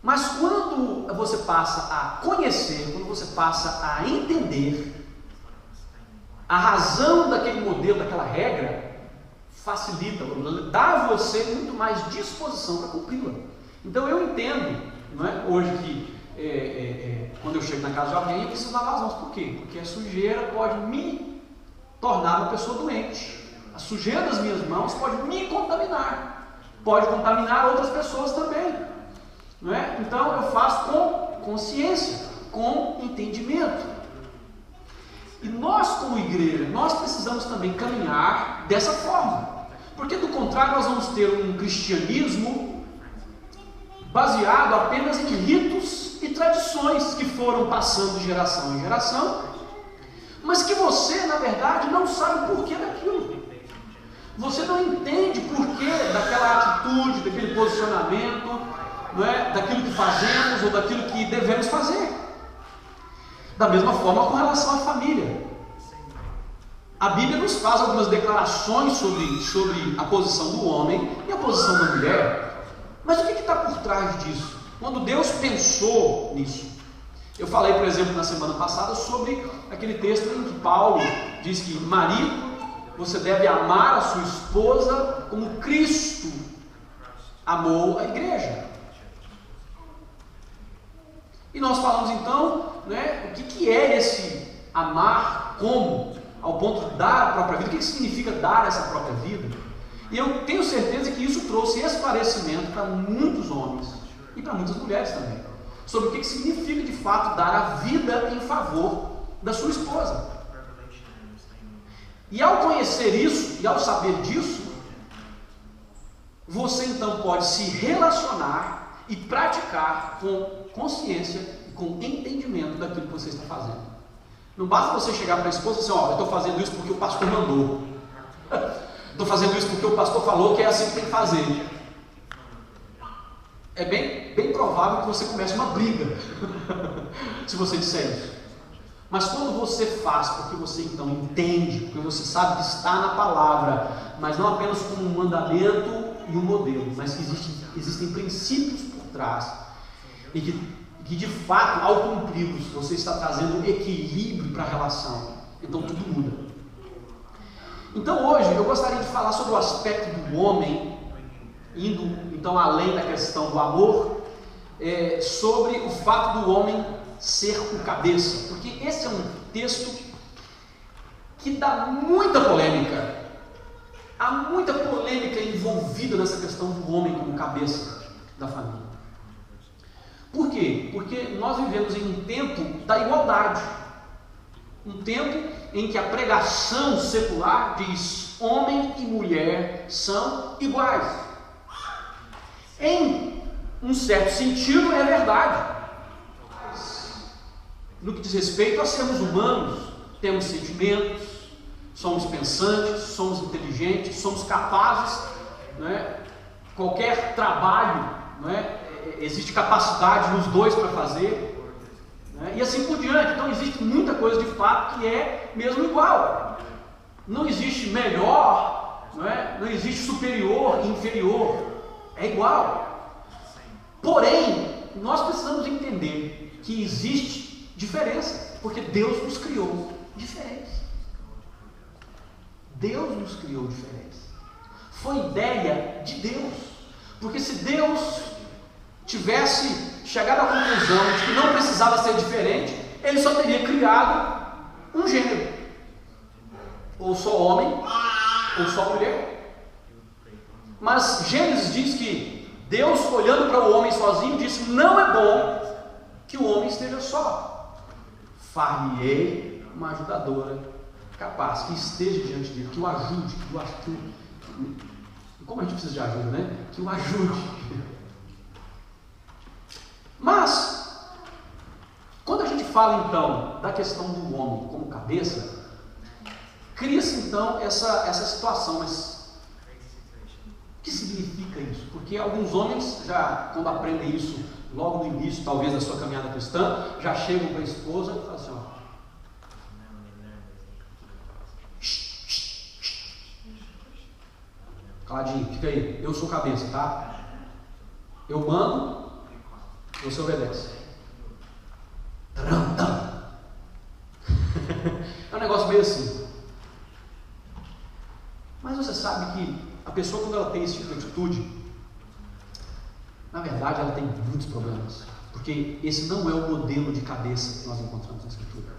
Mas quando você passa a conhecer, quando você passa a entender a razão daquele modelo, daquela regra, facilita, dá a você muito mais disposição para cumpri-la. Então eu entendo, não é? Hoje que quando eu chego na casa de alguém eu preciso lavar as mãos. Por quê? Porque a sujeira pode me tornar uma pessoa doente. A sujeira das minhas mãos pode me contaminar, pode contaminar outras pessoas também, não é? Então eu faço com consciência, com entendimento. E nós como igreja, nós precisamos também caminhar dessa forma, porque do contrário nós vamos ter um cristianismo baseado apenas em ritos e tradições que foram passando de geração em geração, mas que você na verdade não sabe o porquê daquilo. Você não entende o porquê daquela atitude, daquele posicionamento, não é? Daquilo que fazemos ou daquilo que devemos fazer. Da mesma forma com relação à família. A Bíblia nos faz algumas declarações sobre a posição do homem e a posição da mulher. Mas o que está por trás disso? Quando Deus pensou nisso? Eu falei, por exemplo, na semana passada sobre aquele texto em que Paulo diz que marido, você deve amar a sua esposa como Cristo amou a igreja. E nós falamos então, né, o que é esse amar como, ao ponto de dar a própria vida, o que significa dar essa própria vida? E eu tenho certeza que isso trouxe esclarecimento para muitos homens e para muitas mulheres também, sobre o que significa de fato dar a vida em favor da sua esposa. E ao conhecer isso, e ao saber disso, você então pode se relacionar e praticar com consciência e com entendimento daquilo que você está fazendo. Não basta você chegar para a esposa e dizer, eu estou fazendo isso porque o pastor mandou. Estou fazendo isso porque o pastor falou que é assim que tem que fazer. É bem provável que você comece uma briga se você disser isso. Mas quando você faz, porque você então entende, porque você sabe que está na palavra, mas não apenas como um mandamento e um modelo, mas que existem princípios por trás, e que de fato, ao cumpri-los, você está trazendo equilíbrio para a relação. Então tudo muda. Então hoje eu gostaria de falar sobre o aspecto do homem, indo então além da questão do amor, sobre o fato do homem ser o cabeça, porque esse é um texto que dá muita polêmica. Há muita polêmica envolvida nessa questão do homem como cabeça da família. Por quê? Porque nós vivemos em um tempo da igualdade, um tempo em que a pregação secular diz homem e mulher são iguais. Em um certo sentido é verdade. No que diz respeito a sermos humanos, temos sentimentos, somos pensantes, somos inteligentes, somos capazes, né? Qualquer trabalho, né? Existe capacidade nos dois para fazer, né? E assim por diante. Então existe muita coisa de fato que é mesmo igual. Não existe melhor, não existe superior e inferior, é igual. Porém, nós precisamos entender que existe diferença, porque Deus nos criou diferentes. Deus nos criou diferentes. Foi ideia de Deus. Porque se Deus tivesse chegado à conclusão de que não precisava ser diferente, Ele só teria criado um gênero. Ou só homem, ou só mulher. Mas Gênesis diz que Deus, olhando para o homem sozinho, disse: não é bom que o homem esteja só. Far-lhe-ei uma ajudadora capaz, que esteja diante dele, que o ajude, como a gente precisa de ajuda, né? Que o ajude. Mas, quando a gente fala então da questão do homem como cabeça, cria-se então essa situação, mas o que significa isso? Porque alguns homens já, quando aprendem isso logo no início, talvez da sua caminhada cristã, já chegam para a esposa e falam assim, ó, caladinho, fica aí, eu sou cabeça, tá? Eu mando, você obedece. É um negócio meio assim. Mas você sabe que a pessoa, quando ela tem esse tipo de atitude, na verdade ela tem muitos problemas, porque esse não é o modelo de cabeça que nós encontramos na Escritura.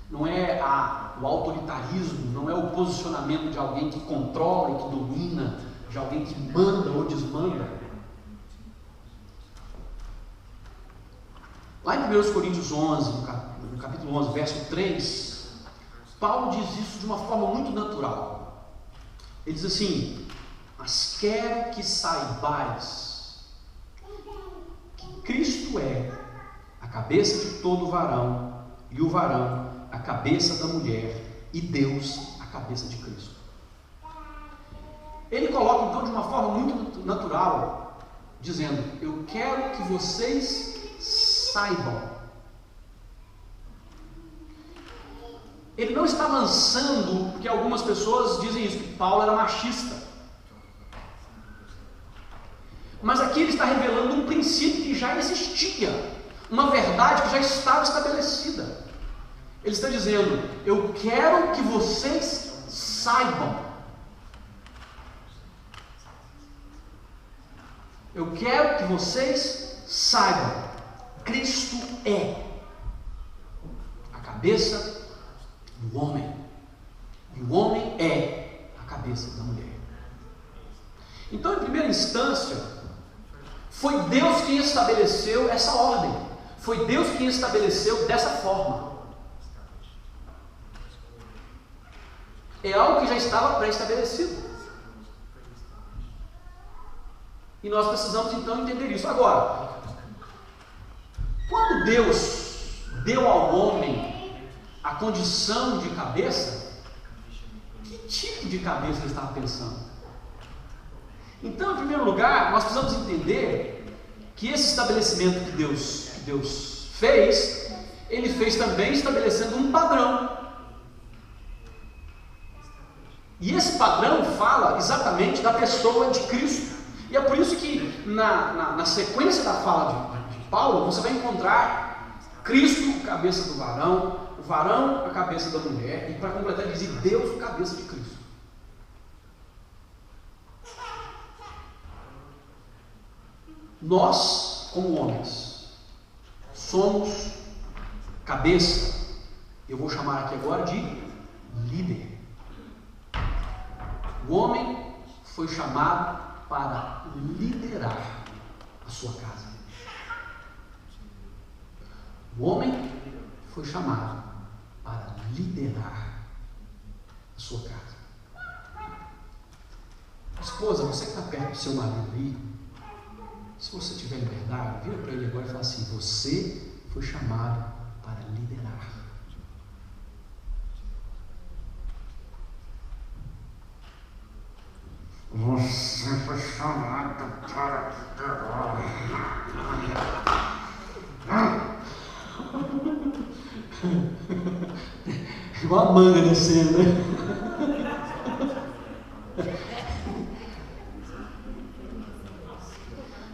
Não é o autoritarismo, não é o posicionamento de alguém que controla e que domina, de alguém que manda ou desmanda. Lá em 1 Coríntios 11, no capítulo 11, verso 3, Paulo diz isso de uma forma muito natural. Ele diz assim: mas quero que saibais que Cristo é a cabeça de todo varão, e o varão a cabeça da mulher, e Deus a cabeça de Cristo. Ele coloca então de uma forma muito natural, dizendo: eu quero que vocês saibam. Ele não está lançando, porque algumas pessoas dizem isso, que Paulo era machista. Mas aqui ele está revelando um princípio que já existia, uma verdade que já estava estabelecida. Ele está dizendo: eu quero que vocês saibam. Eu quero que vocês saibam. Cristo é a cabeça do homem. E o homem é a cabeça da mulher. Então, em primeira instância, foi Deus quem estabeleceu essa ordem. Foi Deus quem estabeleceu dessa forma. É algo que já estava pré-estabelecido. E nós precisamos então entender isso. Agora, quando Deus deu ao homem a condição de cabeça, que tipo de cabeça ele estava pensando? Então, em primeiro lugar, nós precisamos entender que esse estabelecimento que Deus fez, ele fez também estabelecendo um padrão. E esse padrão fala exatamente da pessoa de Cristo. E é por isso que na sequência da fala de Paulo, você vai encontrar Cristo, a cabeça do varão, o varão, a cabeça da mulher, e para completar ele diz: Deus, a cabeça de Cristo. Nós, como homens, somos cabeça, eu vou chamar aqui agora de líder. O homem foi chamado para liderar a sua casa. O homem foi chamado para liderar a sua casa. Esposa, você que está perto do seu marido aí, se você tiver liberdade, vira para ele agora e fala assim: você foi chamado para liderar. Você foi chamado para liderar. Igual a manga descendo, né?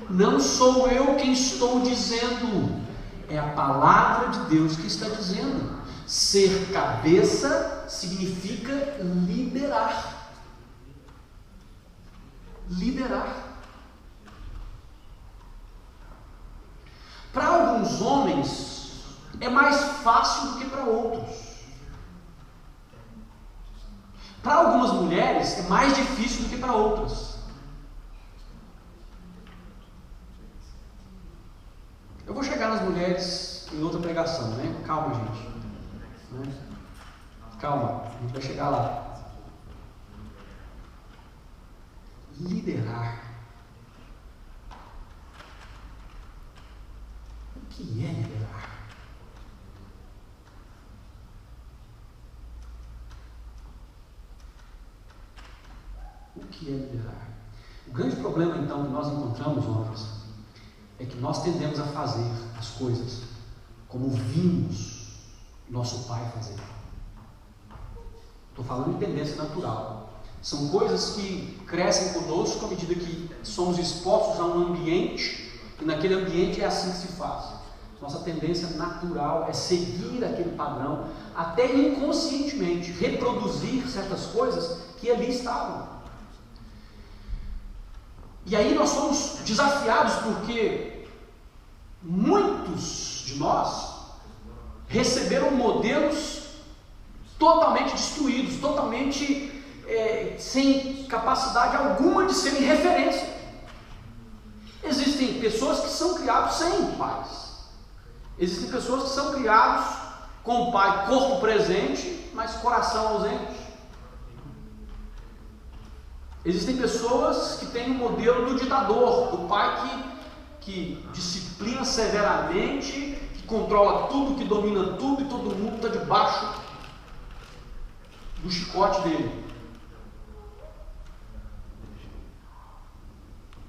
Não sou eu quem estou dizendo, é a palavra de Deus que está dizendo. Ser cabeça significa liderar. Liderar. Para alguns homens é mais fácil do que para outros. Para algumas mulheres é mais difícil do que para outras. Eu vou chegar nas mulheres em outra pregação, né? Calma, gente. Né? Calma, a gente vai chegar lá. Liderar que é liderar? O que é liderar? O grande problema, então, que nós encontramos, homens, é que nós tendemos a fazer as coisas como vimos nosso pai fazer. Estou falando de tendência natural. São coisas que crescem conosco à medida que somos expostos a um ambiente, e naquele ambiente é assim que se faz. Nossa tendência natural é seguir aquele padrão, até inconscientemente reproduzir certas coisas que ali estavam. E aí nós somos desafiados porque muitos de nós receberam modelos totalmente destruídos, totalmente sem capacidade alguma de serem referência. Existem pessoas que são criadas sem pais. Existem pessoas que são criadas com o pai corpo presente, mas coração ausente. Existem pessoas que têm o modelo do ditador, do pai que disciplina severamente, que controla tudo, que domina tudo e todo mundo está debaixo do chicote dele.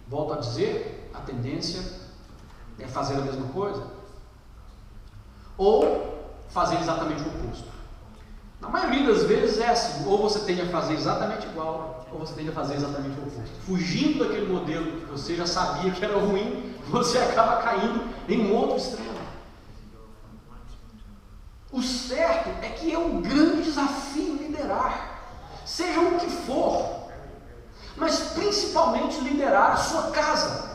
Volto a dizer, a tendência é fazer a mesma coisa ou fazer exatamente o oposto. Na maioria das vezes é assim, ou você tende a fazer exatamente igual, ou você tende a fazer exatamente o oposto. Fugindo daquele modelo que você já sabia que era ruim, você acaba caindo em um outro extremo. O certo é que é um grande desafio liderar, seja o que for, mas principalmente liderar a sua casa.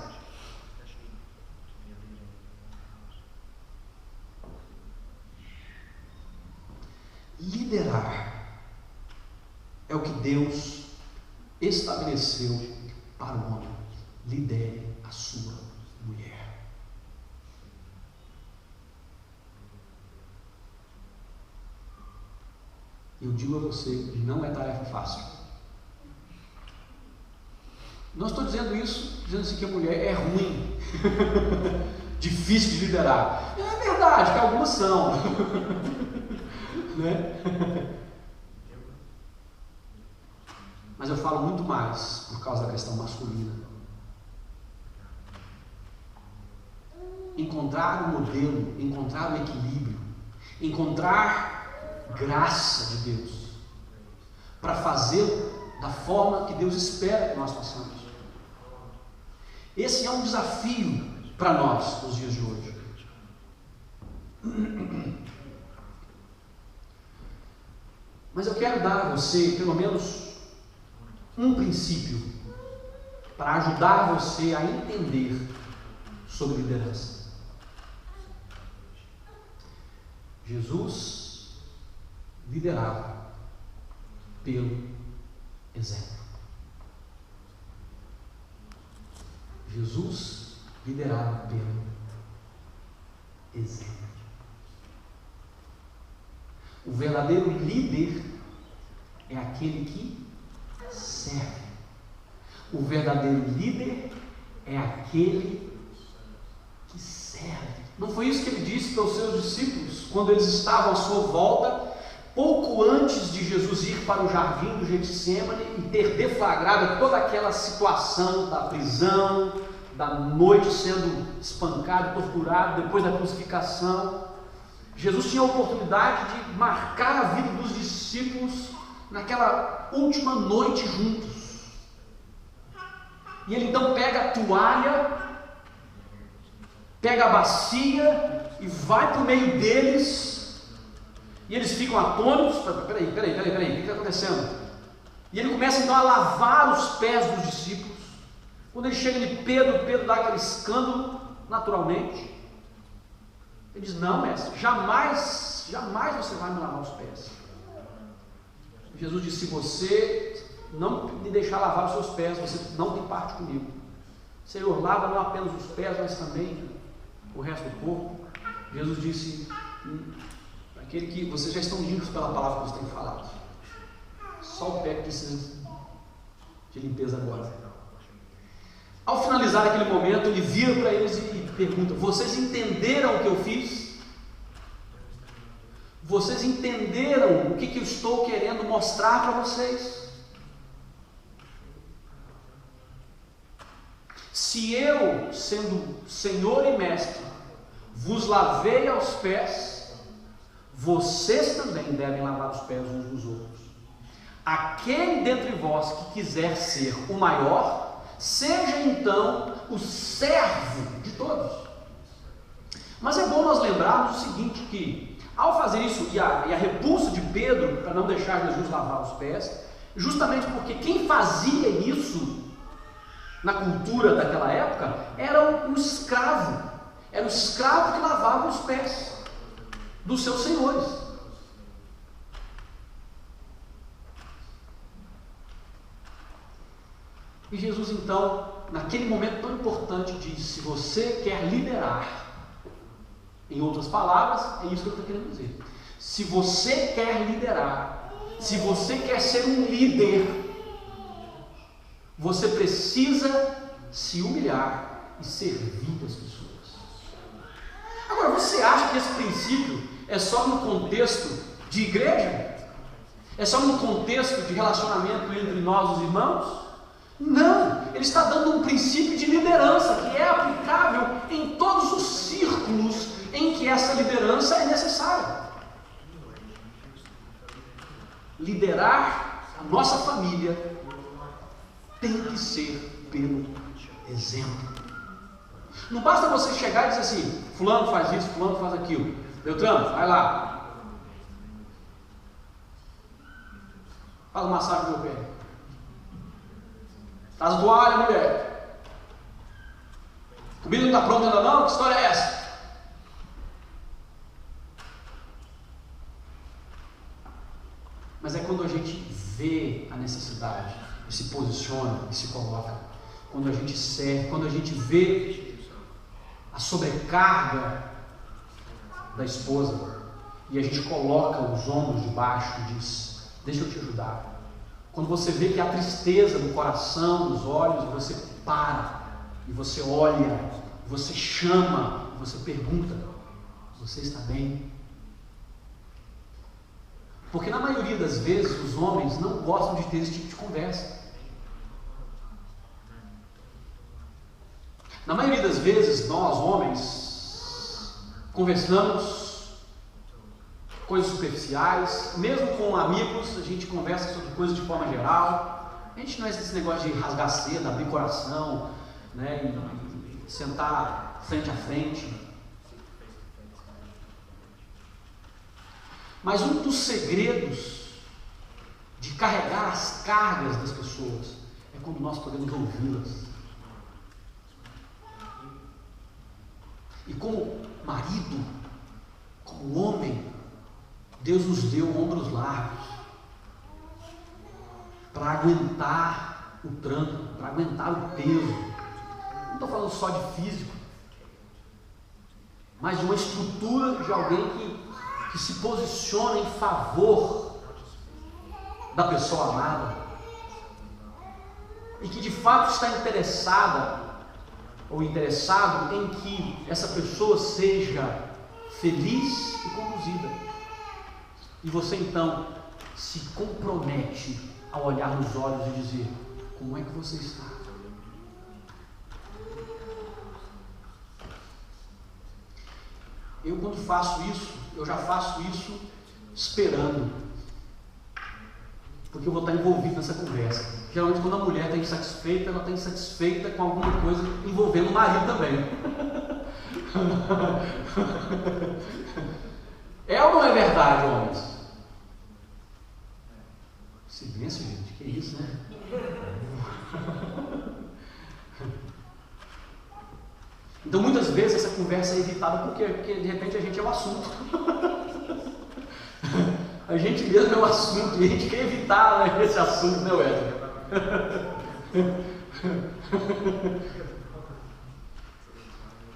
Liderar é o que Deus estabeleceu para o homem. Lidere a sua mulher. Eu digo a você, não é tarefa fácil. Não estou dizendo isso, dizendo assim que a mulher é ruim, difícil de liderar. É verdade que algumas são. Né? Mas eu falo muito mais por causa da questão masculina. Encontrar o modelo, encontrar o equilíbrio, encontrar graça de Deus para fazer da forma que Deus espera que nós façamos. Esse é um desafio para nós nos dias de hoje. Mas eu quero dar a você pelo menos um princípio para ajudar você a entender sobre liderança. Jesus liderava pelo exemplo. Jesus liderava pelo exemplo. O verdadeiro líder é aquele que serve. O verdadeiro líder é aquele que serve. Não foi isso que ele disse para os seus discípulos quando eles estavam à sua volta, pouco antes de Jesus ir para o jardim do Getsêmani e ter deflagrado toda aquela situação da prisão, da noite sendo espancado, torturado, depois da crucificação. Jesus tinha a oportunidade de marcar a vida dos discípulos naquela última noite juntos. E ele então pega a toalha, pega a bacia e vai para o meio deles. E eles ficam atônitos. Peraí, o que está acontecendo? E ele começa então a lavar os pés dos discípulos. Quando ele chega de Pedro dá aquele escândalo, naturalmente. Ele diz: não, mestre, jamais você vai me lavar os pés. Jesus disse: se você não me deixar lavar os seus pés, você não tem parte comigo. Senhor, lava não apenas os pés, mas também o resto do corpo. Jesus disse: aquele que vocês já estão limpos pela palavra que vocês têm falado. Só o pé que precisa de limpeza agora. Ao finalizar aquele momento, ele vira para eles e pergunta: vocês entenderam o que eu fiz? Vocês entenderam o que eu estou querendo mostrar para vocês? Se eu, sendo Senhor e Mestre, vos lavei aos pés, vocês também devem lavar os pés uns dos outros. Aquele dentre vós que quiser ser o maior, seja então o servo de todos. Mas é bom nós lembrarmos o seguinte, que ao fazer isso, e a repulsa de Pedro para não deixar Jesus lavar os pés, justamente porque quem fazia isso na cultura daquela época era o escravo que lavava os pés dos seus senhores. E Jesus então, naquele momento tão importante, diz: se você quer liderar, em outras palavras, é isso que ele está querendo dizer. Se você quer liderar, se você quer ser um líder, você precisa se humilhar e servir as pessoas. Agora, você acha que esse princípio é só no contexto de igreja? É só no contexto de relacionamento entre nós, os irmãos? Não, ele está dando um princípio de liderança que é aplicável em todos os círculos em que essa liderança é necessária. Liderar a nossa família tem que ser pelo exemplo. Não basta você chegar e dizer assim: fulano faz isso, fulano faz aquilo. Beltrano, vai lá, faz uma massagem no meu pé. Traz a toalha, mulher. Comida não está pronta ainda não? Que história é essa? Mas é quando a gente vê a necessidade e se posiciona e se coloca, quando a gente serve, quando a gente vê a sobrecarga da esposa e a gente coloca os ombros de baixo e diz: deixa eu te ajudar. Quando você vê que há tristeza no coração, nos olhos, você para e você olha, você chama, você pergunta: você está bem? Porque na maioria das vezes os homens não gostam de ter esse tipo de conversa. Na maioria das vezes nós, homens, conversamos coisas superficiais, mesmo com amigos, a gente conversa sobre coisas de forma geral. A gente não é esse negócio de rasgar seda, abrir coração, né, e sentar frente a frente. Mas um dos segredos de carregar as cargas das pessoas é quando nós podemos ouvi-las. E como marido, como homem, Deus nos deu ombros largos para aguentar o tranco, para aguentar o peso. Não estou falando só de físico, mas de uma estrutura de alguém que se posiciona em favor da pessoa amada e que de fato está interessada ou interessado em que essa pessoa seja feliz e conduzida. E você então se compromete a olhar nos olhos e dizer: como é que você está? Eu, quando faço isso, eu já faço isso esperando, porque eu vou estar envolvido nessa conversa. Geralmente quando a mulher está insatisfeita, ela está insatisfeita com alguma coisa envolvendo o marido também. É ou não é verdade, homens? Silêncio, gente, que isso, né? Então muitas vezes essa conversa é evitada porque de repente a gente é o assunto. A gente mesmo é o assunto e a gente quer evitar, né, esse assunto, né, Wesley?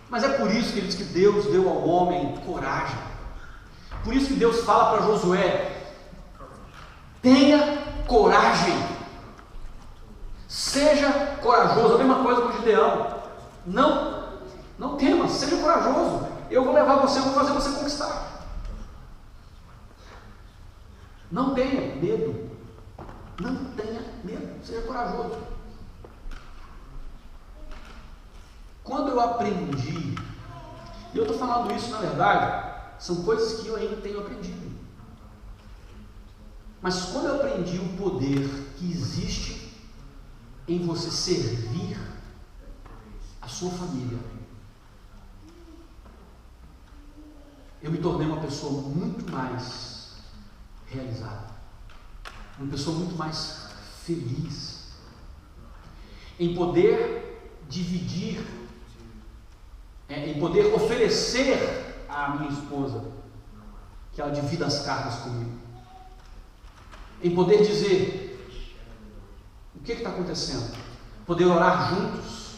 Mas é por isso, queridos, que Deus deu ao homem coragem. Por isso que Deus fala para Josué: tenha coragem, Seja corajoso, a mesma coisa com o Gideão. Não tema, seja corajoso. Eu vou levar você, eu vou fazer você conquistar. Não tenha medo. Não tenha medo, seja corajoso. Quando eu aprendi, e eu estou falando isso na verdade, são coisas que eu ainda tenho aprendido. Mas quando eu aprendi o poder que existe em você servir a sua família, eu me tornei uma pessoa muito mais realizada, uma pessoa muito mais feliz, em poder dividir, em poder oferecer à minha esposa que ela divida as cargas comigo, em poder dizer o que está acontecendo, poder orar juntos,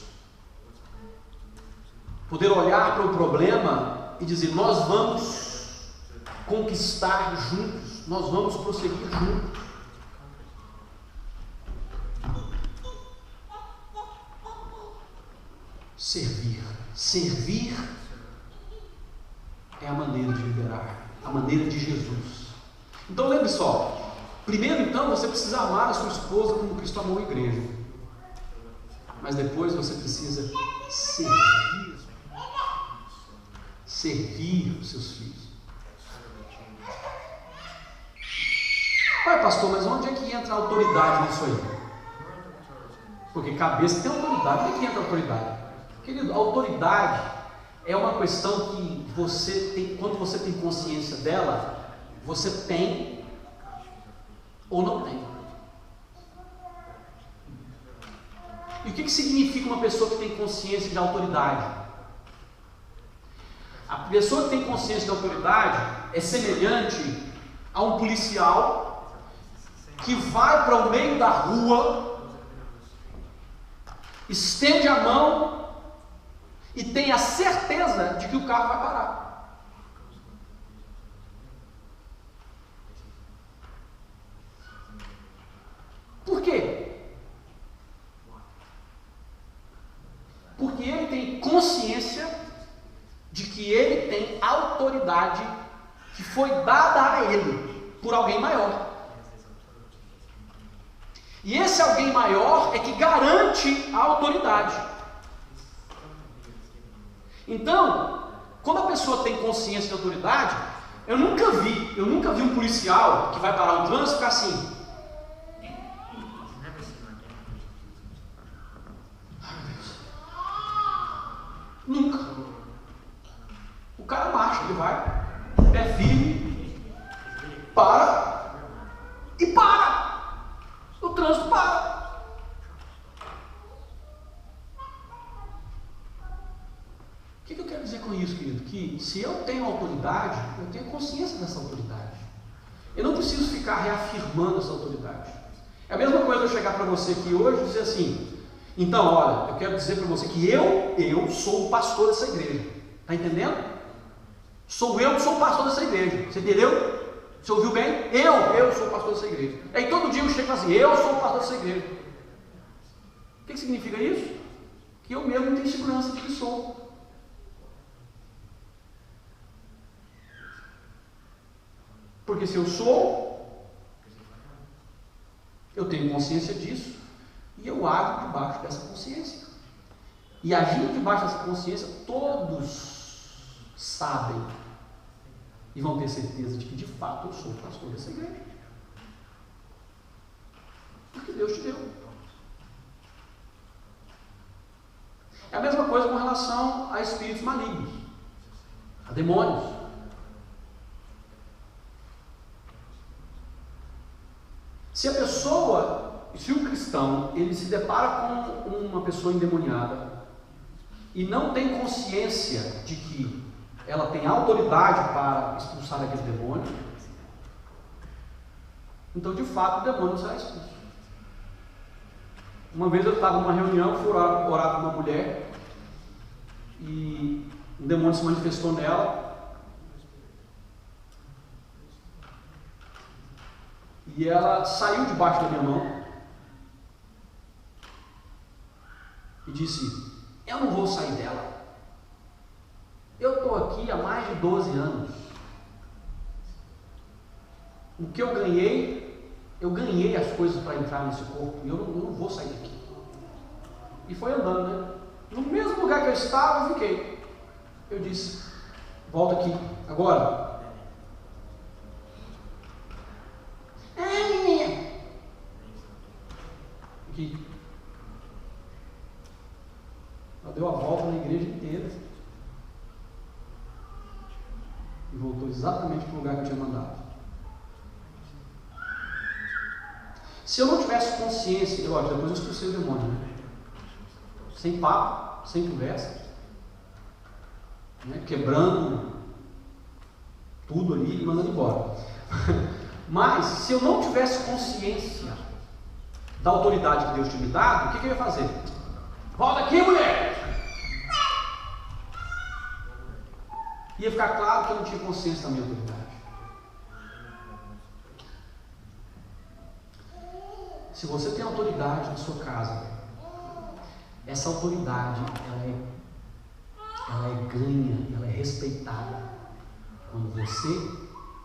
poder olhar para o problema e dizer: nós vamos conquistar juntos, nós vamos prosseguir juntos. Servir é a maneira de liderar, a maneira de Jesus. Então lembre só, primeiro então você precisa amar a sua esposa como Cristo amou a igreja, mas depois você precisa servir os seus filhos. Ué, pastor, mas onde é que entra a autoridade nisso aí? Porque cabeça tem autoridade, onde é que entra a autoridade? Querido, autoridade é uma questão que você tem, quando você tem consciência dela, você tem ou não tem. E o que significa uma pessoa que tem consciência de autoridade? A pessoa que tem consciência de autoridade é semelhante a um policial que vai para o meio da rua, estende a mão e tem a certeza de que o carro vai parar. Por quê? Porque ele tem consciência de que ele tem autoridade que foi dada a ele por alguém maior. E esse alguém maior é que garante a autoridade. Então, quando a pessoa tem consciência de autoridade, eu nunca vi um policial que vai parar um trânsito ficar assim. Nunca. O cara marcha, ele vai, pé firme, para e para. O trânsito para. O que eu quero dizer com isso, querido? Que se eu tenho autoridade, eu tenho consciência dessa autoridade. Eu não preciso ficar reafirmando essa autoridade. É a mesma coisa eu chegar para você aqui hoje e dizer assim: então, olha, eu quero dizer para você que eu sou o pastor dessa igreja. Está entendendo? Sou eu que sou o pastor dessa igreja. Você entendeu? Você ouviu bem? Eu sou o pastor dessa igreja. Aí todo dia eu chego e falo assim: eu sou o pastor dessa igreja. O que significa isso? Que eu mesmo tenho segurança de que sou. Porque se eu sou, eu tenho consciência disso e eu ajo debaixo dessa consciência. E agindo debaixo dessa consciência, todos sabem e vão ter certeza de que de fato eu sou o pastor dessa igreja. Porque Deus te deu. É a mesma coisa com relação a espíritos malignos, a demônios. Se o cristão, ele se depara com uma pessoa endemoniada e não tem consciência de que ela tem autoridade para expulsar aquele demônio, então de fato o demônio será expulso. Uma vez eu estava numa reunião, fui orar com uma mulher e um demônio se manifestou nela. E ela saiu debaixo da minha mão e disse: eu não vou sair dela. Eu estou aqui há mais de 12 anos. O que eu ganhei as coisas para entrar nesse corpo, e eu não vou sair daqui. E foi andando, né? No mesmo lugar que eu estava, eu fiquei. Eu disse: volta aqui, agora. Menina. Aqui. Ela deu a volta na igreja inteira. E voltou exatamente para o lugar que eu tinha mandado. Se eu não tivesse consciência, depois eu expulsei o demônio, né? Sem papo, sem conversa, né? Quebrando tudo ali e mandando embora. Mas, se eu não tivesse consciência da autoridade que Deus tinha me dado, o que eu ia fazer? Volta aqui, mulher! Ia ficar claro que eu não tinha consciência da minha autoridade. Se você tem autoridade na sua casa, essa autoridade ela é ganha, ela é respeitada quando você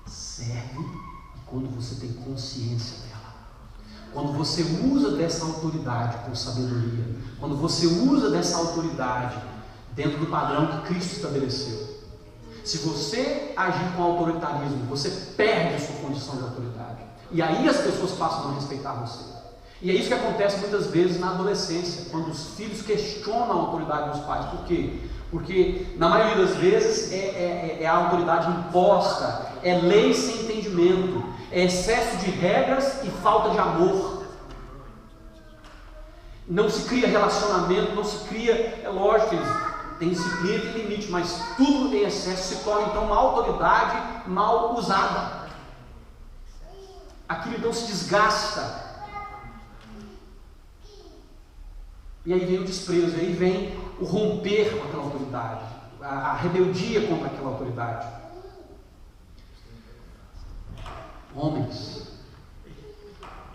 serve e quando você tem consciência dela. Quando você usa dessa autoridade com sabedoria, quando você usa dessa autoridade dentro do padrão que Cristo estabeleceu. Se você agir com autoritarismo, você perde a sua condição de autoridade. E aí as pessoas passam a não respeitar você. E é isso que acontece muitas vezes na adolescência, quando os filhos questionam a autoridade dos pais. Por quê? Porque na maioria das vezes é a autoridade imposta, é lei sem entendimento, é excesso de regras e falta de amor. Não se cria relacionamento, não se cria, é lógico, tem disciplina e tem limite, mas tudo em excesso se torna então uma autoridade mal usada. Aquilo então se desgasta. E aí vem o desprezo, aí vem o romper com aquela autoridade, a rebeldia contra aquela autoridade. Homens,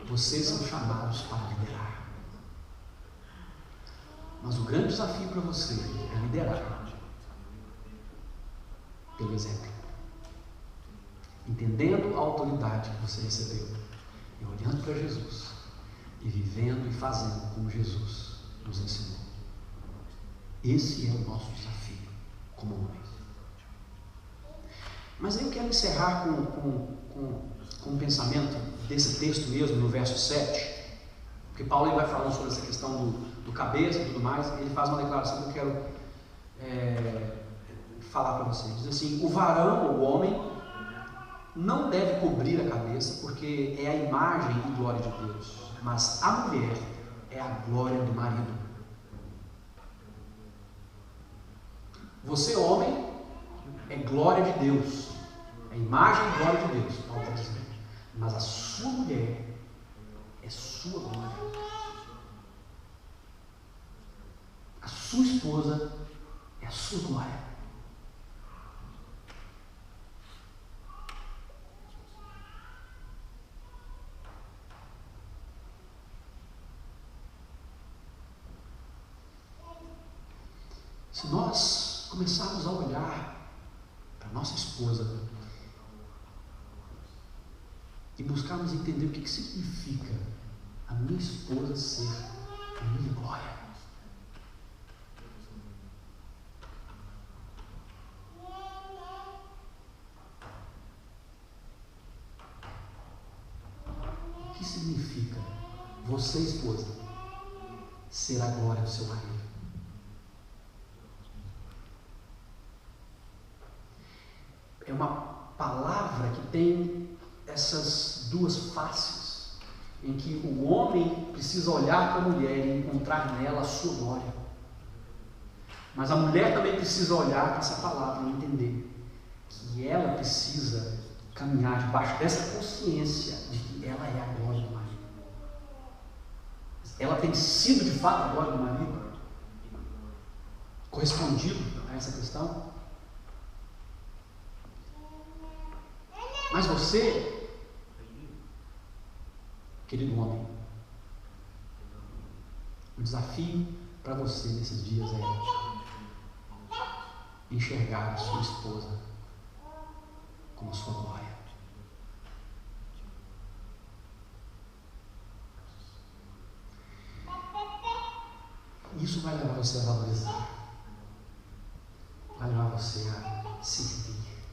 vocês são chamados para liderar. Mas o grande desafio para você é liderar pelo exemplo, entendendo a autoridade que você recebeu e olhando para Jesus e vivendo e fazendo como Jesus nos ensinou. Esse é o nosso desafio como homens. Mas eu quero encerrar com um pensamento desse texto mesmo, no verso 7, porque Paulo ele vai falando sobre essa questão do cabeça e tudo mais. Ele faz uma declaração que eu quero falar para vocês. Diz assim: o varão, o homem, não deve cobrir a cabeça, porque é a imagem e glória de Deus, mas a mulher é a glória do marido. Você, homem, é glória de Deus, é imagem e glória de Deus, Paulo está dizendo. Mas a sua mulher é sua glória. A sua esposa é a sua glória. Se nós começarmos a olhar para nossa esposa e buscarmos entender o que significa a minha esposa ser a minha glória, o que significa você, esposa, ser a glória do seu marido? É uma palavra que tem essas duas faces, em que o homem precisa olhar para a mulher e encontrar nela a sua glória, mas a mulher também precisa olhar para essa palavra e entender que ela precisa caminhar debaixo dessa consciência de que ela é a glória do marido. Ela tem sido de fato a glória do marido? Correspondido a essa questão? Mas você, querido homem, o desafio para você nesses dias enxergar a sua esposa como a sua glória. Isso vai levar você a valorizar, vai levar você a servir,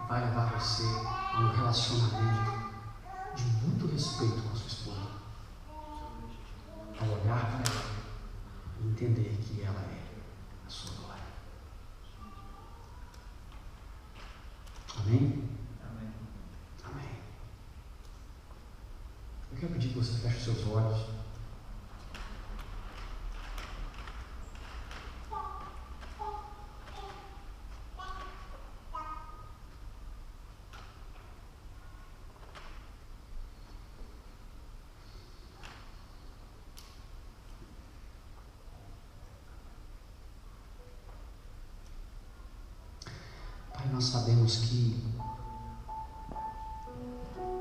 vai levar você a um relacionamento de muito respeito com a sua esposa, a olhar para ela e entender que ela é a sua glória. Amém? Amém. Amém. Eu quero pedir que você feche os seus olhos. Nós sabemos que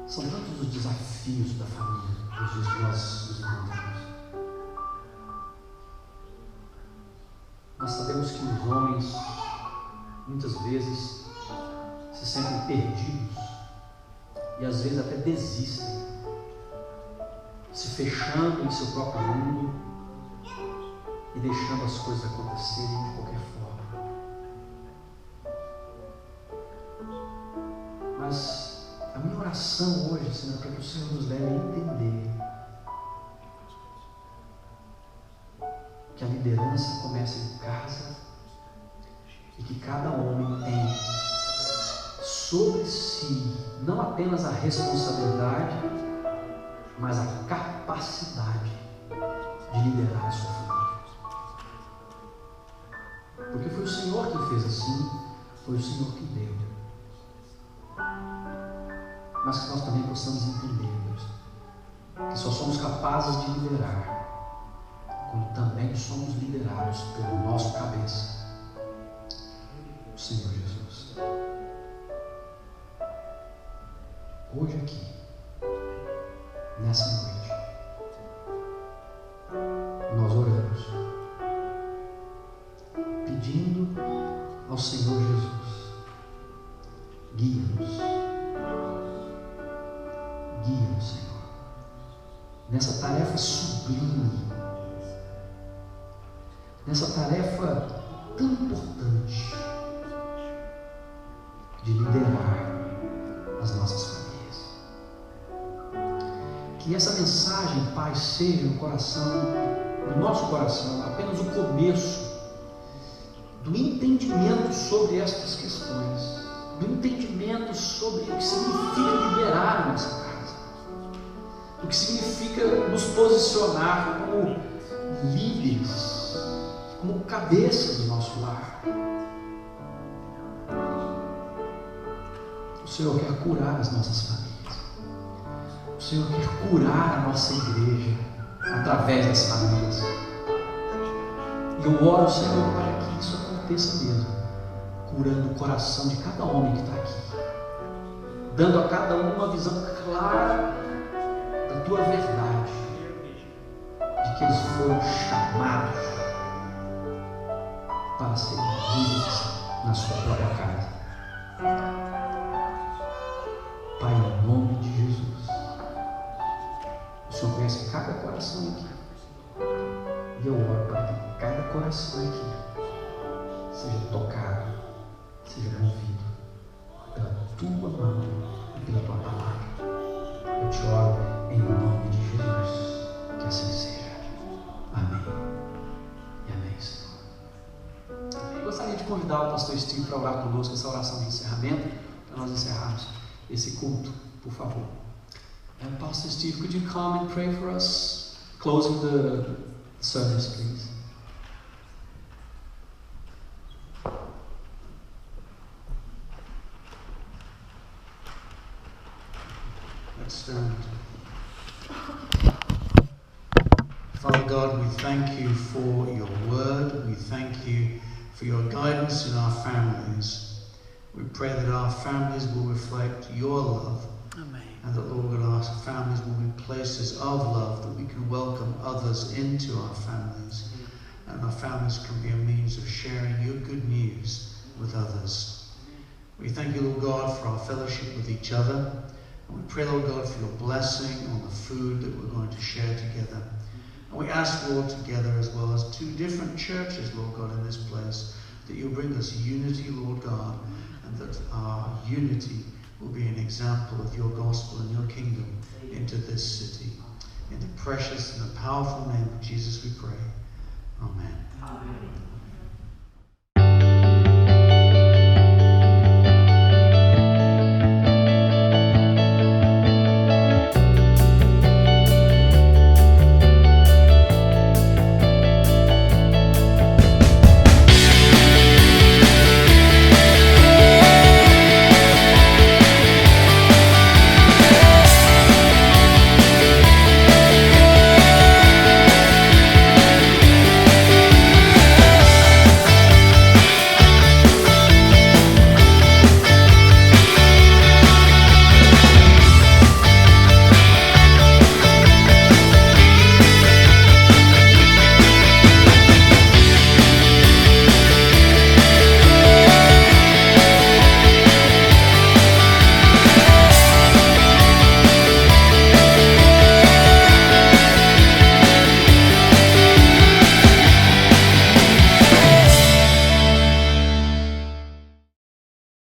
são tantos os desafios da família nos dias que nós nos encontramos. Nós sabemos que os homens muitas vezes se sentem perdidos e às vezes até desistem, se fechando em seu próprio mundo e deixando as coisas acontecerem de qualquer forma. Mas a minha oração hoje, Senhor, é para que o Senhor nos leve a entender que a liderança começa em casa e que cada homem tem sobre si não apenas a responsabilidade, mas a capacidade de liderar a sua família. Porque foi o Senhor que fez assim, foi o Senhor que deu. Mas que nós também possamos entender, Deus, que só somos capazes de liderar quando também somos liderados pelo nosso cabeça, o Senhor Jesus. Hoje aqui, nessa noite, nós oramos, pedindo ao Senhor Jesus, guia-nos, Senhor, nessa tarefa sublime, nessa tarefa tão importante de liderar as nossas famílias. Que essa mensagem, Pai, seja no nosso coração, apenas o começo do entendimento sobre estas questões, do entendimento sobre o que significa liderar a nossa casa, o que significa nos posicionar como líderes, como cabeça do nosso lar. O Senhor quer curar as nossas famílias. O Senhor quer curar a nossa igreja através das famílias. E eu oro, Senhor, para que isso aconteça mesmo, curando o coração de cada homem que está aqui, dando a cada um uma visão clara da tua verdade, de que eles foram chamados para serem líderes na sua própria casa. Pai, em nome de Jesus, o Senhor conhece cada coração aqui, e eu oro para que cada coração aqui seja tocado, seja movido pela tua mão e pela tua palavra. Eu te oro em nome de Jesus, que assim seja. Amém. E amém, Senhor. Eu gostaria de convidar o pastor Steve para orar conosco essa oração de encerramento, para nós encerrarmos esse culto, por favor. And Pastor Steve, could you come and pray for us, closing the service, please? Let's stand. Father God, we thank you for your word. We thank you for your guidance in our families. We pray that our families will reflect your love. Amém. And that, Lord, our families will be places of love, that we can welcome others into our families, and our families can be a means of sharing your good news with others. We thank you, Lord God, for our fellowship with each other, and we pray, Lord God, for your blessing on the food that we're going to share together. And we ask, Lord, together as well as two different churches, Lord God, in this place, that you'll bring us unity, Lord God, and that our unity will be an example of your gospel and your kingdom into this city. In the precious and the powerful name of Jesus we pray. Amen. Amen.